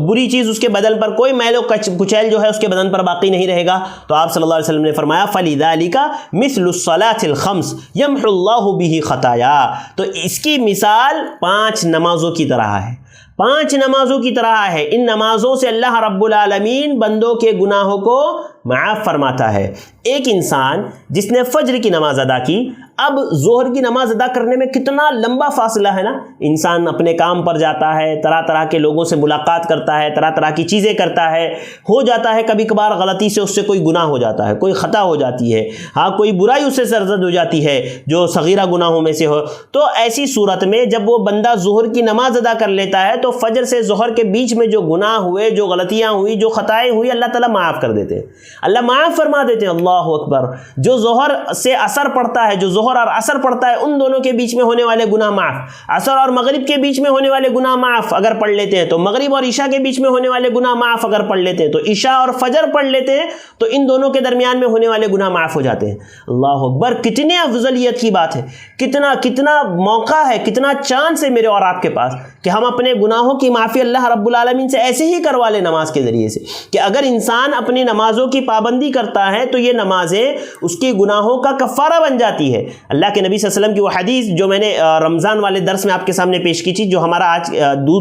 بری چیز اس کے بدن پر، کوئی میل و کچیل جو ہے اس کے بدن پر باقی نہیں رہے گا۔ تو آپ صلی اللہ علیہ وسلم نے فرمایا فَلِذَلِكَ مِثْلُ الصَّلَاةِ الْخَمْسِ يَمْحُ اللَّهُ بِهِ خَطَايَا، تو اس کی مثال 5 نمازوں کی طرح ہے، 5 نمازوں کی طرح ہے۔ ان نمازوں سے اللہ رب العالمین بندوں کے گناہوں کو معاف فرماتا ہے۔ ایک انسان جس نے فجر کی نماز ادا کی، اب ظہر کی نماز ادا کرنے میں کتنا لمبا فاصلہ ہے نا، انسان اپنے کام پر جاتا ہے، طرح طرح کے لوگوں سے ملاقات کرتا ہے، طرح طرح کی چیزیں کرتا ہے، ہو جاتا ہے کبھی کبھار غلطی سے اس سے کوئی گناہ ہو جاتا ہے، کوئی خطا ہو جاتی ہے، ہاں کوئی برائی اس سے سرزد ہو جاتی ہے جو صغیرہ گناہوں میں سے ہو۔ تو ایسی صورت میں جب وہ بندہ ظہر کی نماز ادا کر لیتا ہے تو فجر سے ظہر کے بیچ میں جو گناہ ہوئے، جو غلطیاں ہوئی، جو خطائیں ہوئی، اللہ تعالیٰ معاف کر دیتے ہیں، اللہ معاف فرما دیتے ہیں۔ اللہ اکبر۔ جو ظہر سے اثر پڑتا ہے، جو ظہر اور عصر پڑتا ہے، ان دونوں کے بیچ میں ہونے والے گناہ معاف، عصر اور مغرب کے بیچ میں ہونے والے گناہ معاف اگر پڑھ لیتے ہیں تو، مغرب اور عشاء کے بیچ میں ہونے والے گناہ معاف اگر پڑھ لیتے ہیں تو، عشاء اور فجر پڑھ لیتے ہیں تو ان دونوں کے درمیان میں ہونے والے گناہ معاف ہو جاتے ہیں۔ اللہ اکبر، کتنے افضلیت کی بات ہے، کتنا موقع ہے، کتنا چانس ہے میرے اور آپ کے پاس کہ ہم اپنے گناہوں کی معافی اللہ رب العالمین سے ایسے ہی کروا لیں نماز کے ذریعے سے، کہ اگر انسان اپنی نمازوں کی پابندی کرتا ہے تو یہ نمازیں اس کی گناہوں کا کفارہ بن جاتی ہے۔ اللہ کے نبی صلی اللہ علیہ وسلم کی وہ حدیث جو میں نے رمضان والے درس میں آپ کے سامنے پیش کی تھی، جو ہمارا آج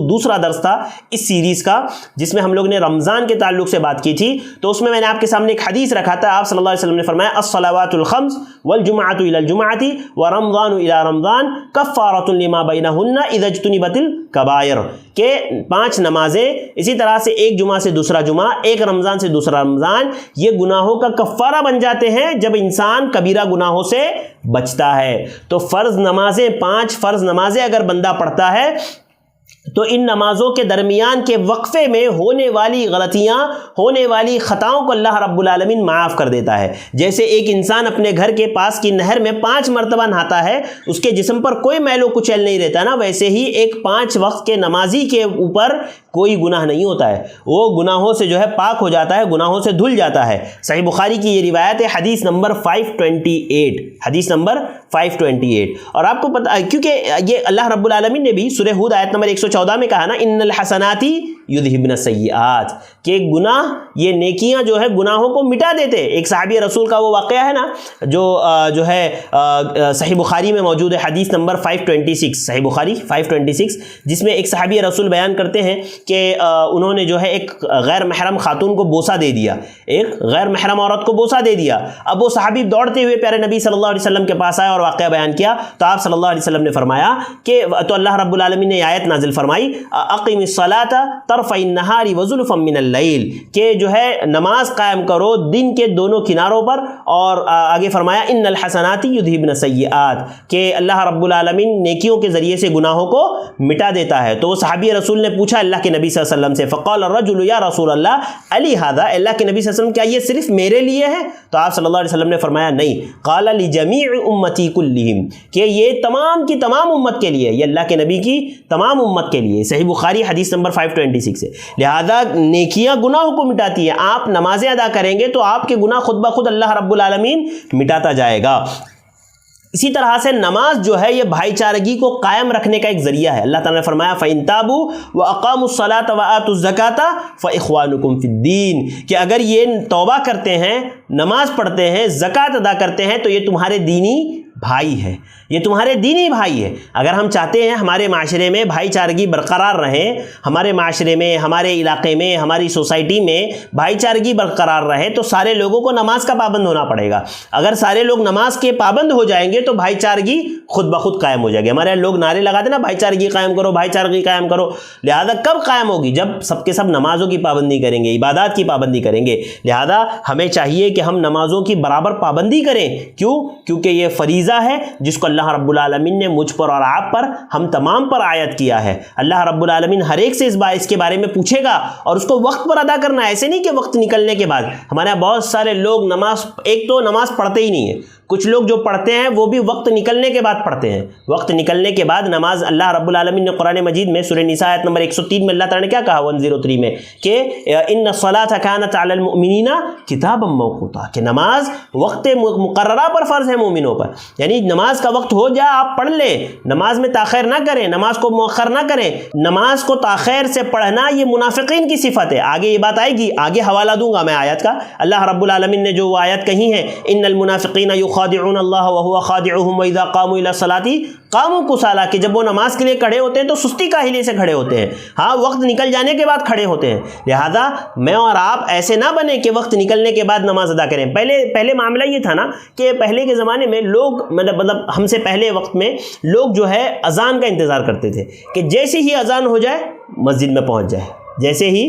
دوسرا درس تھا اس سیریز کا، جس میں ہم لوگ نے رمضان کے تعلق سے بات کی تھی، تو اس میں نے آپ کے سامنے ایک حدیث رکھا تھا۔ آپ صلی اللہ علیہ وسلم نے فرمایا الصلوات الخمس والجمعۃ الى الجمعۃ ورمضان الى رمضان کفارۃ لما بینہن اذا اجتنبت الکبائر، کہ 5 نمازیں اسی طرح سے ایک جمعہ سے دوسرا جمعہ، ایک رمضان سے دوسرا رمضان، یہ گناہوں کا کفارہ بن جاتے ہیں جب انسان کبیرہ گناہوں سے بچتا ہے۔ تو فرض نمازیں، 5 فرض نمازیں اگر بندہ پڑھتا ہے تو ان نمازوں کے درمیان کے وقفے میں ہونے والی غلطیاں، ہونے والی خطاؤں کو اللہ رب العالمین معاف کر دیتا ہے۔ جیسے ایک انسان اپنے گھر کے پاس کی نہر میں 5 مرتبہ نہاتا ہے، اس کے جسم پر کوئی میل و کچیل نہیں رہتا نا، ویسے ہی ایک 5 وقت کے نمازی کے اوپر کوئی گناہ نہیں ہوتا ہے، وہ گناہوں سے جو ہے پاک ہو جاتا ہے، گناہوں سے دھل جاتا ہے۔ صحیح بخاری کی یہ روایت ہے، حدیث نمبر 528، حدیث نمبر 528۔ اور آپ کو پتہ، کیونکہ یہ اللہ رب العالمین نے بھی سورہ ہود آیت نمبر 114 میں کہا نا ان الحسنات یذہبن السیئات، کہ گناہ، یہ نیکیاں جو ہے گناہوں کو مٹا دیتے۔ ایک صحابی رسول کا وہ واقعہ ہے نا جو ہے صحیح بخاری میں موجود ہے، حدیث نمبر 526، صحیح بخاری 526، جس میں ایک صحابی رسول بیان کرتے ہیں کہ انہوں نے جو ہے ایک غیر محرم خاتون کو بوسہ دے دیا، ایک غیر محرم عورت کو بوسہ دے دیا۔ اب وہ صحابی دوڑتے ہوئے پیارے نبی صلی اللہ علیہ وسلم کے پاس آئے اور واقعہ بیان کیا، تو آپ صلی اللہ علیہ وسلم نے فرمایا کہ، تو اللہ رب العالمین نے آیت نازل فرمائی اقیم الصلاۃ طرفی النہار وزلفا من اللیل، کہ جو ہے نماز قائم کرو دن کے دونوں کناروں پر، اور آگے فرمایا ان الحسنات یذہبن السیئات، کہ اللہ رب العالمین نیکیوں کے ذریعے سے گناہوں کو مٹا دیتا ہے۔ تو وہ صحابی رسول نے پوچھا اللہ کے نبی صلی اللہ علیہ وسلم سے، فقال الرجل یا رسول اللہ علی ھذا، اللہ کے نبی صلی اللہ علیہ وسلم کیا یہ صرف میرے لیے ہے؟ تو آپ صلی اللہ علیہ وسلم نے فرمایا نہیں، قال لجمیع امتی کلہم، کہ یہ تمام کی تمام امت کے لیے، یہ اللہ کے نبی کی تمام امت کے لیے۔ صحیح بخاری حدیث نمبر 526 ہے۔ لہذا نیکیاں گناہوں کو مٹاتی ہیں، آپ نمازیں ادا کریں گے تو آپ کے گناہ خود بخود اللہ رب العالمین مٹاتا جائے گا۔ اسی طرح سے نماز جو ہے یہ بھائی چارگی کو قائم رکھنے کا ایک ذریعہ ہے۔ اللہ تعالیٰ نے فرمایا فَإِن تَابُوا وَأَقَامُوا الصَّلَاةَ وَآتُوا الزَّكَاةَ فَإِخْوَانُكُمْ فِي الدِّينِ، کہ اگر یہ توبہ کرتے ہیں، نماز پڑھتے ہیں، زکوٰۃ ادا کرتے ہیں تو یہ تمہارے دینی بھائی ہے، یہ تمہارے دینی بھائی ہے۔ اگر ہم چاہتے ہیں ہمارے معاشرے میں بھائی چارگی برقرار رہے، ہمارے معاشرے میں، ہمارے علاقے میں، ہماری سوسائٹی میں بھائی چارگی برقرار رہے تو سارے لوگوں کو نماز کا پابند ہونا پڑے گا۔ اگر سارے لوگ نماز کے پابند ہو جائیں گے تو بھائی چارگی خود بخود قائم ہو جائے گی۔ ہمارے لوگ نعرے لگاتے نا بھائی چارگی قائم کرو، بھائی چارگی قائم کرو، لہذا کب قائم ہوگی؟ جب سب کے سب نمازوں کی پابندی کریں گے، عبادات کی پابندی کریں گے۔ لہذا ہمیں چاہیے کہ ہم نمازوں کی برابر پابندی کریں۔ کیوں؟ کیونکہ یہ فریضہ فریضہ ہے جس کو اللہ رب العالمین نے مجھ پر اور آپ پر، ہم تمام پر عائد کیا ہے۔ اللہ رب العالمین ہر ایک سے اس کے بارے میں پوچھے گا، اور اس کو وقت پر ادا کرنا ہے، ایسے نہیں کہ وقت نکلنے کے بعد۔ ہمارے یہاں بہت سارے لوگ ایک تو نماز پڑھتے ہی نہیں ہیں، کچھ لوگ جو پڑھتے ہیں وہ بھی وقت نکلنے کے بعد پڑھتے ہیں۔ وقت نکلنے کے بعد نماز، اللہ رب العالمین نے قرآن مجید میں سورہ نساء آیت نمبر 103 میں اللہ تعالیٰ نے کیا کہا، 103 میں، کہ ان الصلاۃ کانت علی المؤمنین کتابا موقوتا، کہ نماز وقت مقررہ پر فرض ہے مومنوں پر۔ یعنی نماز کا وقت ہو جائے آپ پڑھ لیں، نماز میں تاخیر نہ کریں، نماز کو مؤخر نہ کریں۔ نماز کو تاخیر سے پڑھنا یہ منافقین کی صفت ہے۔ آگے یہ بات آئے گی، آگے حوالہ دوں گا میں آیت کا۔ اللہ رب العالمین نے جو وہ آیت کہی ہے، ان المنافقین یخادعون اللہ وهو خادعهم واذا قاموا الى الصلاۃ قاموا کسالى، کہ جب وہ نماز کے لیے کھڑے ہوتے ہیں تو سستی کاہلی سے کھڑے ہوتے ہیں، ہاں وقت نکل جانے کے بعد کھڑے ہوتے ہیں۔ لہذا میں اور آپ ایسے نہ بنیں کہ وقت نکلنے کے بعد نماز ادا کریں۔ پہلے معاملہ یہ تھا نا کہ پہلے کے زمانے میں لوگ مطلب ہم سے پہلے وقت میں لوگ جو ہے اذان کا انتظار کرتے تھے کہ جیسے ہی اذان ہو جائے مسجد میں پہنچ جائے، جیسے ہی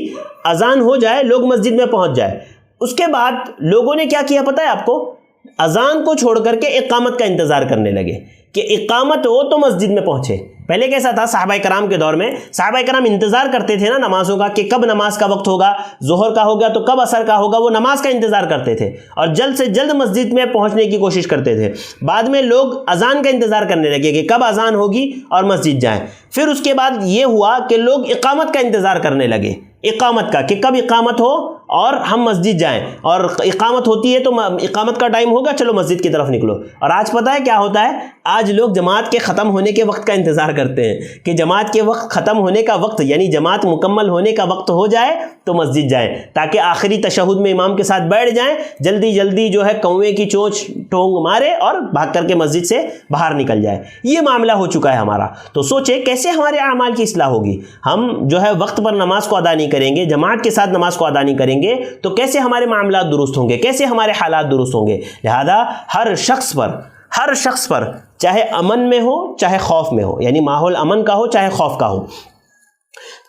اذان ہو جائے لوگ مسجد میں پہنچ جائے۔ اس کے بعد لوگوں نے کیا کیا پتہ ہے آپ کو، اذان کو چھوڑ کر کے اقامت کا انتظار کرنے لگے کہ اقامت ہو تو مسجد میں پہنچے۔ پہلے کیسا تھا، صحابہ کرام کے دور میں صحابہ کرام انتظار کرتے تھے نا نمازوں کا، کہ کب نماز کا وقت ہوگا، ظہر کا ہوگا تو کب عصر کا ہوگا، وہ نماز کا انتظار کرتے تھے اور جلد سے جلد مسجد میں پہنچنے کی کوشش کرتے تھے۔ بعد میں لوگ اذان کا انتظار کرنے لگے کہ کب اذان ہوگی اور مسجد جائیں۔ پھر اس کے بعد یہ ہوا کہ لوگ اقامت کا انتظار کرنے لگے، اقامت کا، کہ کب اقامت ہو اور ہم مسجد جائیں، اور اقامت ہوتی ہے تو اقامت کا ٹائم ہوگا چلو مسجد کی طرف نکلو۔ اور آج پتہ ہے کیا ہوتا ہے، آج لوگ جماعت کے ختم ہونے کے وقت کا انتظار کرتے ہیں کہ جماعت کے وقت ختم ہونے کا وقت، یعنی جماعت مکمل ہونے کا وقت ہو جائے تو مسجد جائیں، تاکہ آخری تشہد میں امام کے ساتھ بیٹھ جائیں، جلدی جلدی جو ہے کوے کی چونچ ٹونگ مارے اور بھاگ کر کے مسجد سے باہر نکل جائے۔ یہ معاملہ ہو چکا ہے ہمارا۔ تو سوچیں کیسے ہمارے اعمال کی اصلاح ہوگی۔ ہم جو ہے وقت پر نماز کو ادا نہیں کریں گے، جماعت کے ساتھ نماز کو ادا نہیں کریں گے تو کیسے ہمارے معاملات درست ہوں گے، کیسے ہمارے حالات درست ہوں گے۔ لہذا ہر شخص پر چاہے امن میں ہو چاہے خوف میں ہو، یعنی ماحول امن کا ہو چاہے خوف کا ہو،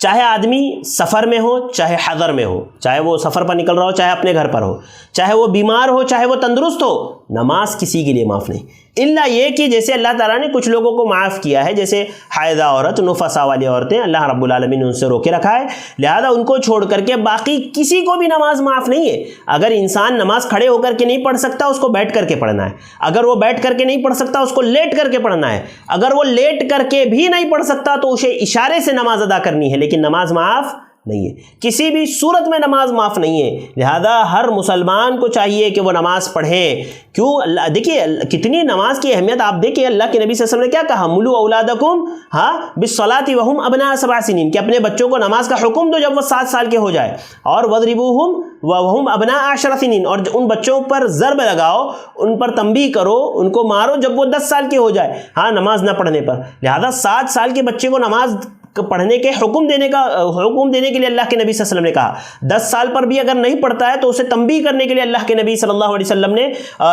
چاہے آدمی سفر میں ہو چاہے حضر میں ہو، چاہے وہ سفر پر نکل رہا ہو چاہے اپنے گھر پر ہو، چاہے وہ بیمار ہو چاہے وہ تندرست ہو، نماز کسی کے لیے معاف نہیں، الا یہ کہ جیسے اللہ تعالیٰ نے کچھ لوگوں کو معاف کیا ہے، جیسے حائضہ عورت، نفسا والی عورتیں، اللہ رب العالمین نے ان سے روکے رکھا ہے، لہذا ان کو چھوڑ کر کے باقی کسی کو بھی نماز معاف نہیں ہے۔ اگر انسان نماز کھڑے ہو کر کے نہیں پڑھ سکتا اس کو بیٹھ کر کے پڑھنا ہے، اگر وہ بیٹھ کر کے نہیں پڑھ سکتا اس کو لیٹ کر کے پڑھنا ہے، اگر وہ لیٹ کر کے بھی نہیں پڑھ سکتا تو اسے اشارے سے نماز ادا کرنی ہے، لیکن نماز معاف نہیں ہے، کسی بھی صورت میں نماز معاف نہیں ہے۔ لہذا ہر مسلمان کو چاہیے کہ وہ نماز پڑھے۔ کیوں؟ اللہ دیکھیے کتنی نماز کی اہمیت آپ دیکھیے، اللہ کے نبی صلی اللہ علیہ وسلم نے کیا کہا، ملو اولادکم بالصلاۃ وہم ابناء 7 سنین، کہ اپنے بچوں کو نماز کا حکم دو جب وہ 7 سال کے ہو جائے، اور وضربوہم وہم ابناء 10 سنین، اور ان بچوں پر ضرب لگاؤ، ان پر تنبیہ کرو، ان کو مارو جب وہ 10 سال کے ہو جائے، نماز نہ پڑھنے پر۔ لہذا 7 سال کے بچے کو نماز پڑھنے کے حکم دینے کے لیے اللہ کے نبی صلی اللہ علیہ وسلم نے کہا۔ 10 سال پر بھی اگر نہیں پڑھتا ہے تو اسے تنبیہ کرنے کے لیے اللہ کے نبی صلی اللہ علیہ وسلم نے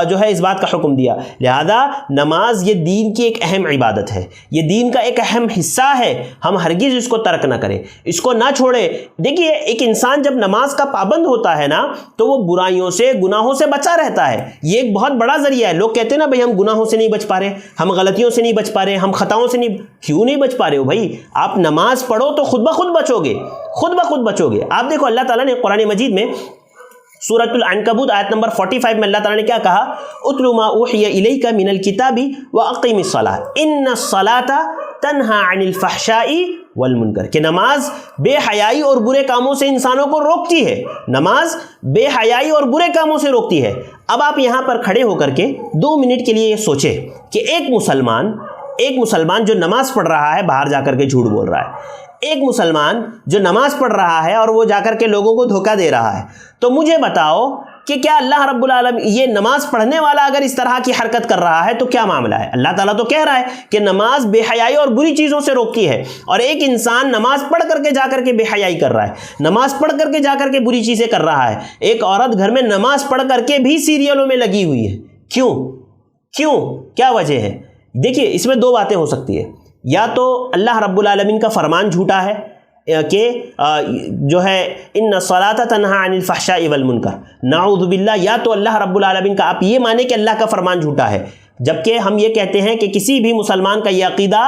جو ہے اس بات کا حکم دیا۔ لہذا نماز یہ دین کی ایک اہم عبادت ہے، یہ دین کا ایک اہم حصہ ہے، ہم ہرگز اس کو ترک نہ کریں، اس کو نہ چھوڑیں۔ دیکھیے ایک انسان جب نماز کا پابند ہوتا ہے نا تو وہ برائیوں سے، گناہوں سے بچا رہتا ہے۔ یہ ایک بہت بڑا ذریعہ ہے۔ لوگ کہتے ہیں نا بھائی ہم گناہوں سے نہیں بچ پا رہے، ہم غلطیوں سے نہیں بچ پا رہے، ہم خطاؤں سے نہیں، کیوں نہیں بچ پا رہے ہو بھائی؟ آپ نماز پڑھو تو خود بخود بچو گے، خود بخود بچو گے۔ آپ دیکھو اللہ تعالیٰ نے قرآن مجید میں سورۃ العنکبوت آیت نمبر 45 میں اللہ تعالیٰ نے کیا کہا، اتل ما اوحی الیک من الکتاب واقیم الصلاۃ ان الصلاۃ تنہی عن الفحشاء والمنکر، کہ نماز بے حیائی اور برے کاموں سے انسانوں کو روکتی ہے، نماز بے حیائی اور برے کاموں سے روکتی ہے۔ اب آپ یہاں پر کھڑے ہو کر کے 2 منٹ کے لیے یہ سوچیں کہ ایک مسلمان جو نماز پڑھ رہا ہے باہر جا کر کے جھوٹ بول رہا ہے، ایک مسلمان جو نماز پڑھ رہا ہے اور وہ جا کر کے لوگوں کو دھوکہ دے رہا ہے، تو مجھے بتاؤ کہ کیا اللہ رب العالمین یہ نماز پڑھنے والا اگر اس طرح کی حرکت کر رہا ہے تو کیا معاملہ ہے؟ اللہ تعالیٰ تو کہہ رہا ہے کہ نماز بے حیائی اور بری چیزوں سے روکتی ہے، اور ایک انسان نماز پڑھ کر کے جا کر کے بے حیائی کر رہا ہے، نماز پڑھ کر کے جا کر کے بری چیزیں کر رہا ہے۔ ایک عورت گھر میں نماز پڑھ کر کے بھی سیریلوں میں لگی ہوئی ہے، کیوں کیا وجہ ہے؟ دیکھیے اس میں 2 باتیں ہو سکتی ہیں، یا تو اللہ رب العالمین کا فرمان جھوٹا ہے کہ جو ہے ان الصلاۃ تنہی عن الفحشاء والمنکر، نعوذ باللہ، یا تو اللہ رب العالمین کا آپ یہ مانیں کہ اللہ کا فرمان جھوٹا ہے، جبکہ ہم یہ کہتے ہیں کہ کسی بھی مسلمان کا یہ عقیدہ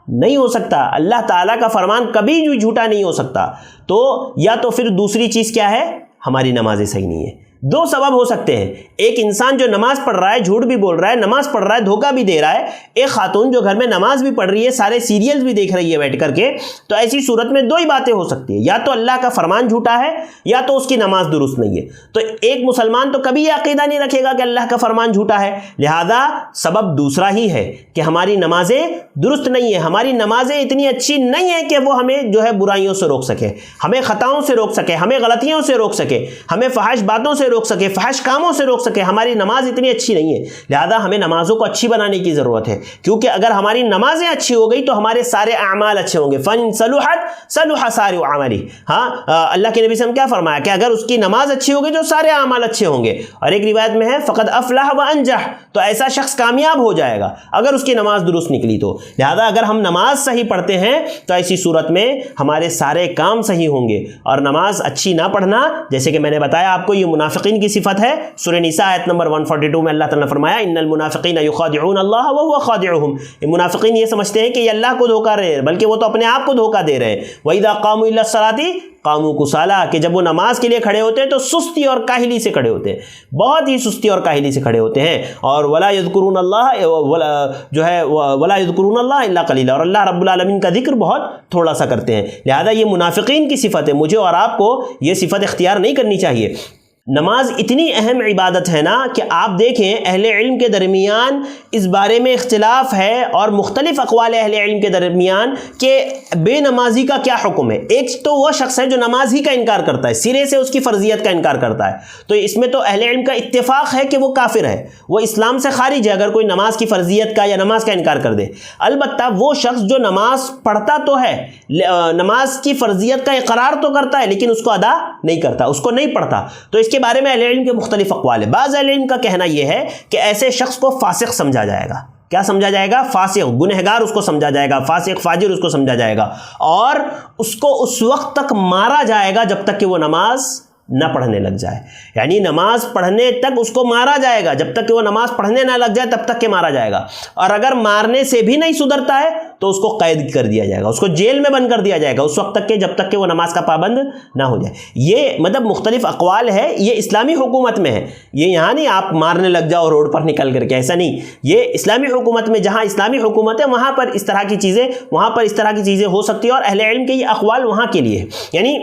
نہیں ہو سکتا، اللہ تعالیٰ کا فرمان کبھی بھی جھوٹا نہیں ہو سکتا۔ تو یا تو پھر دوسری چیز کیا ہے، ہماری نمازیں صحیح نہیں ہیں۔ دو سبب ہو سکتے ہیں، ایک انسان جو نماز پڑھ رہا ہے، جھوٹ بھی بول رہا ہے، نماز پڑھ رہا ہے، دھوکہ بھی دے رہا ہے، ایک خاتون جو گھر میں نماز بھی پڑھ رہی ہے، سارے سیریلز بھی دیکھ رہی ہے بیٹھ کر کے، تو ایسی صورت میں دو ہی باتیں ہو سکتی ہیں، یا تو اللہ کا فرمان جھوٹا ہے یا تو اس کی نماز درست نہیں ہے۔ تو ایک مسلمان تو کبھی یہ عقیدہ نہیں رکھے گا کہ اللہ کا فرمان جھوٹا ہے، لہذا سبب دوسرا ہی ہے کہ ہماری نمازیں درست نہیں ہیں، ہماری نمازیں اتنی اچھی نہیں ہیں کہ وہ ہمیں جو ہے برائیوں سے روک سکے، ہمیں خطاؤں سے روک سکے، ہمیں غلطیوں سے روک سکے، ہمیں فحش باتوں سے روک سکے، فحش کاموں سے روک سکے۔ ہماری نماز اتنی اچھی نہیں ہے، لہذا ہمیں نمازوں کو اچھی بنانے کی ضرورت ہے، کیونکہ اگر ہماری نمازیں اچھی ہو گئی تو ہمارے سارے اعمال اچھے ہوں گے۔ فَإِن صَلُحَتْ صَلُحَ سَائِرُ عَمَلِهِ۔ ہاں اللہ کے نبی صلی اللہ علیہ وسلم کیا فرمایا کہ اگر اس کی نماز اچھی ہوگی تو سارے اعمال اچھے ہوں گے، اور ایک روایت میں ہے فَقَدْ أَفْلَحَ وَأَنجَحَ، تو ایسا شخص کامیاب ہو جائے گا اگر اس کی نماز درست نکلی تو۔ لہذا اگر ہم نماز صحیح پڑھتے ہیں تو ایسی صورت میں ہمارے سارے کام صحیح ہوں گے، اور نماز اچھی نہ پڑھنا، جیسے کہ میں نے بتایا آپ کو، یہ منافقین کی صفت ہے۔ سورہ نساء آیت نمبر 142 میں اللہ تعالیٰ نے فرمایا ان المنافقین یخادعون اللہ وهو خادعهم، یہ منافقین یہ سمجھتے ہیں کہ یہ اللہ کو دھوکہ دے رہے ہیں، بلکہ وہ تو اپنے آپ کو دھوکہ دے رہے ہیں۔ وَإِذَا قَامُوا إِلَى الصَّلَاةِ قاموا كُسَالَىٰ، کہ جب وہ نماز کے لیے کھڑے ہوتے ہیں تو سستی اور کاہلی سے کھڑے ہوتے ہیں، بہت ہی سستی اور کاہلی سے کھڑے ہوتے ہیں، اور وَلَا يَذْكُرُونَ اللَّهَ جو ہے وَلَا يَذْكُرُونَ اللَّهَ إِلَّا قَلِيلًا، اور اللہ رب العالمین کا ذکر بہت تھوڑا سا کرتے ہیں۔ لہذا یہ منافقین کی صفت ہے، مجھے اور آپ کو یہ صفت اختیار نہیں کرنی چاہیے۔ نماز اتنی اہم عبادت ہے نا کہ آپ دیکھیں اہل علم کے درمیان اس بارے میں اختلاف ہے، اور مختلف اقوال اہل علم کے درمیان کہ بے نمازی کا کیا حکم ہے۔ ایک تو وہ شخص ہے جو نماز ہی کا انکار کرتا ہے، سرے سے اس کی فرضیت کا انکار کرتا ہے، تو اس میں تو اہل علم کا اتفاق ہے کہ وہ کافر ہے، وہ اسلام سے خارج ہے اگر کوئی نماز کی فرضیت کا یا نماز کا انکار کر دے۔ البتہ وہ شخص جو نماز پڑھتا تو ہے، نماز کی فرضیت کا اقرار تو کرتا ہے، لیکن اس کو ادا نہیں کرتا، اس کو نہیں پڑھتا، تو اس کے بارے میں اہل علم کے مختلف اقوال ہیں۔ بعض اہل علم کا کہنا یہ ہے کہ ایسے شخص کو فاسق سمجھا جائے گا۔ کیا سمجھا جائے گا؟ فاسق، گنہگار اس کو سمجھا جائے گا، فاسق فاجر اس کو سمجھا جائے گا، اور اس کو اس وقت تک مارا جائے گا جب تک کہ وہ نماز نہ پڑھنے لگ جائے، یعنی نماز پڑھنے تک اس کو مارا جائے گا، جب تک کہ وہ نماز پڑھنے نہ لگ جائے تب تک کہ مارا جائے گا، اور اگر مارنے سے بھی نہیں سدھرتا ہے تو اس کو قید کر دیا جائے گا، اس کو جیل میں بند کر دیا جائے گا اس وقت تک کہ جب تک کہ وہ نماز کا پابند نہ ہو جائے۔ یہ مطلب مختلف اقوال ہے، یہ اسلامی حکومت میں ہے، یہ یہاں نہیں آپ مارنے لگ جاؤ روڈ پر نکل کر کے، ایسا نہیں، یہ اسلامی حکومت میں، جہاں اسلامی حکومت ہے وہاں پر اس طرح کی چیزیں ہو سکتی ہیں، اور اہل علم کے یہ اقوال وہاں کے لیے، یعنی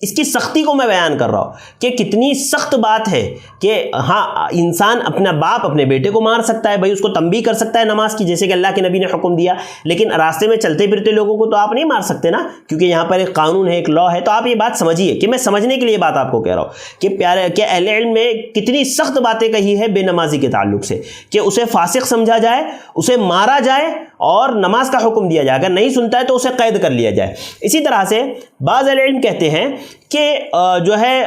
اس کی سختی کو میں بیان کر رہا ہوں کہ کتنی سخت بات ہے کہ ہاں انسان اپنا باپ اپنے بیٹے کو مار سکتا ہے، بھائی اس کو تنبیہ کر سکتا ہے نماز کی، جیسے کہ اللہ کے نبی نے حکم دیا، لیکن راستے میں چلتے پھرتے لوگوں کو تو آپ نہیں مار سکتے نا، کیونکہ یہاں پر ایک قانون ہے، ایک لا ہے۔ تو آپ یہ بات سمجھیے کہ میں سمجھنے کے لیے بات آپ کو کہہ رہا ہوں کہ پیارے کہ اہل علم میں کتنی سخت باتیں کہی ہے بے نمازی کے تعلق سے، کہ اسے فاسق سمجھا جائے، اسے مارا جائے اور نماز کا حکم دیا جائے، اگر نہیں سنتا ہے تو اسے قید کر لیا جائے۔ اسی طرح سے بعض اہل علم کہتے ہیں کہ جو ہے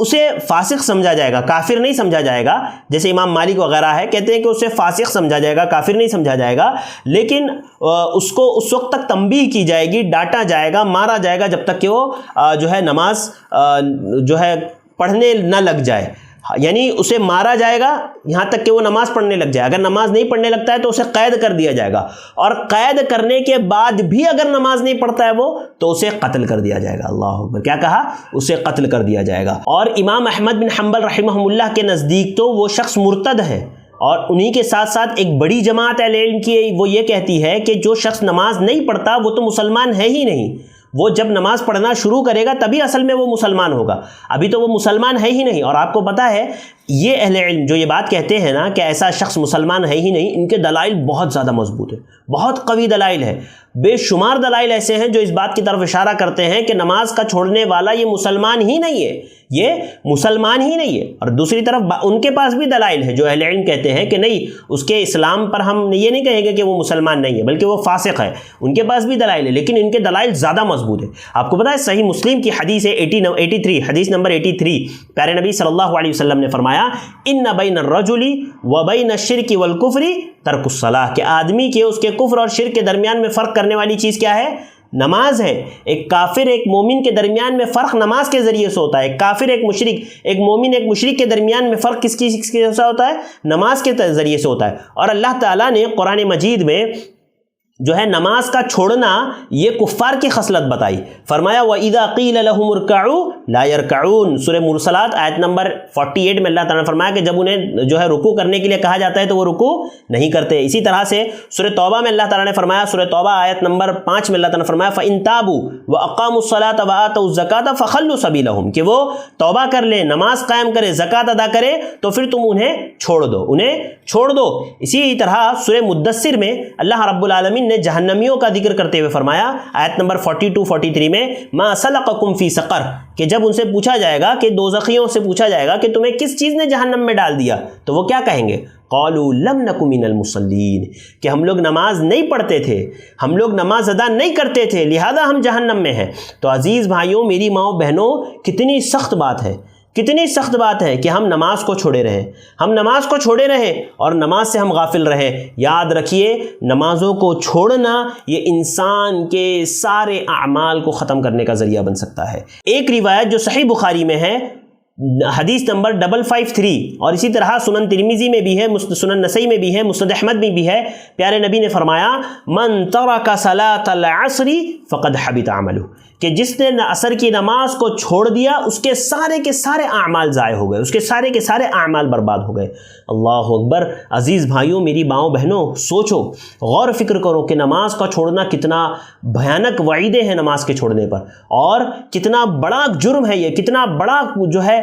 اسے فاسق سمجھا جائے گا، کافر نہیں سمجھا جائے گا، جیسے امام مالک وغیرہ ہے کہتے ہیں کہ اسے فاسق سمجھا جائے گا، کافر نہیں سمجھا جائے گا، لیکن اس کو اس وقت تک تنبیہ کی جائے گی، ڈانٹا جائے گا، مارا جائے گا جب تک کہ وہ جو ہے نماز جو ہے پڑھنے نہ لگ جائے، یعنی اسے مارا جائے گا یہاں تک کہ وہ نماز پڑھنے لگ جائے، اگر نماز نہیں پڑھنے لگتا ہے تو اسے قید کر دیا جائے گا، اور قید کرنے کے بعد بھی اگر نماز نہیں پڑھتا ہے وہ تو اسے قتل کر دیا جائے گا۔ اللہ اکبر، کیا کہا؟ اسے قتل کر دیا جائے گا۔ اور امام احمد بن حنبل رحمہ اللہ کے نزدیک تو وہ شخص مرتد ہے، اور انہی کے ساتھ ساتھ ایک بڑی جماعت اہل علم کی وہ یہ کہتی ہے کہ جو شخص نماز نہیں پڑھتا وہ تو مسلمان ہے ہی نہیں، وہ جب نماز پڑھنا شروع کرے گا تبھی اصل میں وہ مسلمان ہوگا، ابھی تو وہ مسلمان ہے ہی نہیں۔ اور آپ کو پتہ ہے یہ اہل علم جو یہ بات کہتے ہیں نا کہ ایسا شخص مسلمان ہے ہی نہیں، ان کے دلائل بہت زیادہ مضبوط ہیں، بہت قوی دلائل ہے، بے شمار دلائل ایسے ہیں جو اس بات کی طرف اشارہ کرتے ہیں کہ نماز کا چھوڑنے والا یہ مسلمان ہی نہیں ہے، یہ مسلمان ہی نہیں ہے۔ اور دوسری طرف ان کے پاس بھی دلائل ہے جو اہل علم کہتے ہیں کہ نہیں، اس کے اسلام پر ہم یہ نہیں کہیں گے کہ وہ مسلمان نہیں ہے بلکہ وہ فاسق ہے، ان کے پاس بھی دلائل ہے، لیکن ان کے دلائل زیادہ مضبوط ہے۔ آپ کو پتہ ہے صحیح مسلم کی حدیث ہے 83 حدیث نمبر 83، پیارے نبی صلی اللہ علیہ وسلم نے فرمایا ان بین الرجل وبین الشرک والکفر ترک الصلاۃ، کہ آدمی کے اس کے کفر اور شرک کے درمیان میں فرق کرنے والی چیز کیا ہے؟ نماز ہے. ایک کافر ایک مومن کے درمیان میں فرق نماز کے ذریعے سے ہوتا ہے. ایک کافر ایک مشرک، ایک مومن ایک مشرک کے درمیان میں فرق کس کی ہوتا ہے؟ نماز کے ذریعے سے ہوتا ہے. اور اللہ تعالیٰ نے قرآن مجید میں جو ہے نماز کا چھوڑنا یہ کفار کی خصلت بتائی. فرمایا وَإِذَا قِيلَ لَهُمُ ارْكَعُوا لَا يَرْكَعُونَ. سورہ مرسلات آیت نمبر 48 میں اللہ تعالیٰ نے فرمایا کہ جب انہیں جو ہے رکوع کرنے کے لیے کہا جاتا ہے تو وہ رکوع نہیں کرتے. اسی طرح سے سورہ توبہ میں اللہ تعالیٰ نے فرمایا، سورہ توبہ آیت نمبر 5 میں اللہ تعالیٰ نے فرمایا فَإِن تَابُوا وَأَقَامُوا الصَّلَاةَ وَآتَوُا الزَّكَاةَ فَخَلُّوا سَبِيلَهُم، کہ وہ توبہ کر لیں، نماز قائم کرے، زکوٰۃ ادا کرے تو پھر تم انہیں چھوڑ دو. اسی طرح سورہ مدثر میں اللہ رب العالمین نے جہنمیوں کا ذکر کرتے ہوئے فرمایا آیت نمبر 42-43 میں ما سلقکم فی سقر، کہ جب ان سے پوچھا جائے گا کہ دوزخیوں سے پوچھا جائے گا کہ تمہیں کس چیز نے جہنم میں ڈال دیا، تو وہ کیا کہیں گے؟ قالوا لم نک من المصلین، کہ ہم لوگ نماز نہیں پڑھتے تھے، ہم لوگ نماز ادا نہیں کرتے تھے، لہذا ہم جہنم میں ہیں. تو عزیز بھائیوں، میری ماؤں بہنوں، کتنی سخت بات ہے، کتنی سخت بات ہے کہ ہم نماز کو چھوڑے رہیں اور نماز سے ہم غافل رہیں. یاد رکھیے، نمازوں کو چھوڑنا یہ انسان کے سارے اعمال کو ختم کرنے کا ذریعہ بن سکتا ہے. ایک روایت جو صحیح بخاری میں ہے، حدیث نمبر 553، اور اسی طرح سنن ترمذی میں بھی ہے، سنن نسائی میں بھی ہے، مسند احمد میں بھی ہے. پیارے نبی نے فرمایا من ترک صلاۃ العصر فقد حبط عملہ، کہ جس نے عصر کی نماز کو چھوڑ دیا اس کے سارے اعمال ضائع ہو گئے، اس کے سارے اعمال برباد ہو گئے. اللہ اکبر. عزیز بھائیوں، میری ماؤں بہنوں، سوچو، غور فکر کرو کہ نماز کا چھوڑنا کتنا بھیانک وعیدیں ہیں نماز کے چھوڑنے پر، اور کتنا بڑا جرم ہے یہ، کتنا بڑا جو ہے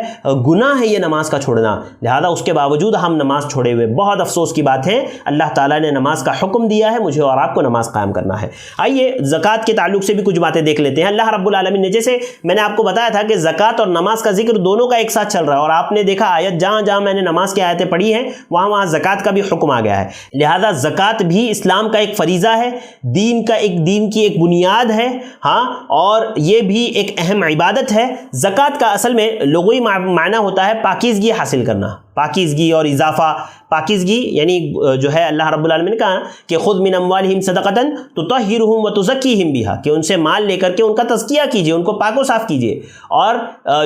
گناہ ہے یہ نماز کا چھوڑنا. لہذا اس کے باوجود ہم نماز چھوڑے ہوئے. بہت افسوس کی بات ہے، اللہ تعالیٰ نے نماز کا حکم دیا ہے، مجھے اور آپ کو نماز قائم کرنا ہے. آئیے زکوٰۃ کے تعلق سے بھی کچھ باتیں دیکھ لیتے ہیں. اللہ رب العالمین نے، جیسے میں نے آپ کو بتایا تھا کہ زکوٰۃ اور نماز کا ذکر دونوں کا ایک ساتھ چل رہا ہے، اور آپ نے دیکھا آیت جہاں میں نے نماز کی آیتیں پڑھی ہیں وہاں زکوٰۃ کا بھی حکم آ گیا ہے. لہذا زکوٰۃ بھی اسلام کا ایک فریضہ ہے، دین کی ایک بنیاد ہے، ہاں، اور یہ بھی ایک اہم عبادت ہے. زکوٰۃ کا اصل میں لغوی معنی ہوتا ہے پاکیزگی حاصل کرنا، پاکیزگی اور اضافہ. پاکیزگی یعنی جو ہے اللہ رب العالمین نے کہا کہ خذ من اموالہم صدقۃ تطہرہم وتزکیہم بہا، کہ ان سے مال لے کر کے ان کا تزکیہ کیجئے، ان کو پاک و صاف کیجئے. اور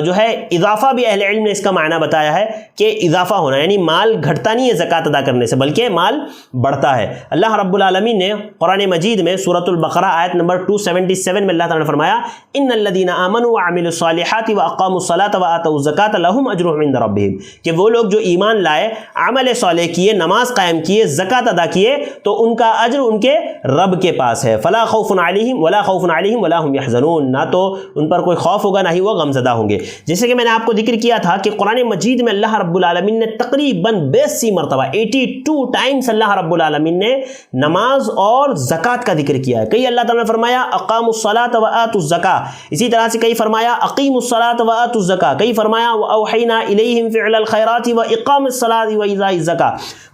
جو ہے اضافہ بھی اہل علم نے اس کا معنی بتایا ہے کہ اضافہ ہونا، یعنی مال گھٹتا نہیں ہے زکوٰۃ ادا کرنے سے بلکہ مال بڑھتا ہے. اللہ رب العالمین نے قرآن مجید میں سورۃ البقرہ آیت نمبر 277 میں اللہ تعالیٰ نے فرمایا ان الذین آمنوا وعملوا الصالحات واقاموا الصلاۃ وآتوا الزکاۃ لہم اجرہم عند ربہم، کہ وہ لوگ جو ایمان لائے، عمل صالح کیے، نماز قائم کیے، زکوٰۃ ادا کیے، تو ان کا اجر ان کے رب کے پاس ہے. فلا خوف علیہم ولا هم يحزنون، نہ تو ان پر کوئی خوف ہوگا نہ ہی وہ غمزدہ ہوں گے. جیسے کہ میں نے آپ کو ذکر کیا تھا کہ قرآن مجید میں اللہ رب العالمین نے تقریباً 82 مرتبہ 82 ٹائمز اللہ رب العالمین نے نماز اور زکوٰۃ کا ذکر کیا ہے. کئی اللہ تعالیٰ نے فرمایا اقاموا الصلاۃ وآتوا الزکاۃ، اسی طرح سے کئی فرمایا اقیموا الصلاۃ وآتوا الزکاۃ، کئی فرمایا واوحینا الیہم فعل الخیرات واقام الصلاۃ وایتاء الزکاۃ.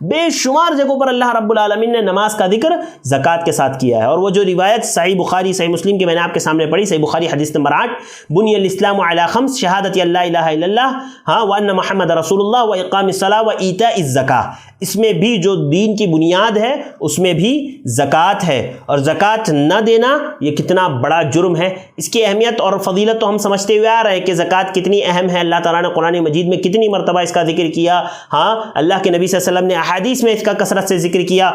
بے شمار جگہوں پر اللہ رب العالمین نے نماز کا ذکر زکوٰۃ کے ساتھ کیا ہے. اور وہ جو روایت صحیح بخاری صحیح مسلم کی میں نے آپ کے سامنے پڑھی، صحیح بخاری حدیث نمبر 8، بنی الاسلام علی خمس شہادت اللہ الہ الا اللہ، ہاں، وان محمد رسول اللہ، واقام الصلاۃ وایتاء الزکاۃ، اس میں بھی جو دین کی بنیاد ہے اس میں بھی زکوٰۃ ہے. اور زکوٰۃ نہ دینا یہ کتنا بڑا جرم ہے. اس کی اہمیت اور فضیلت تو ہم سمجھتے ہوئے آ رہے ہیں کہ زکوٰۃ کتنی اہم ہے. اللہ تعالیٰ نے قرآن مجید میں کتنی مرتبہ اس کا ذکر کیا، ہاں، اللہ کے نبی صلی اللہ علیہ وسلم نے احادیث میں اس کا کثرت سے ذکر کیا.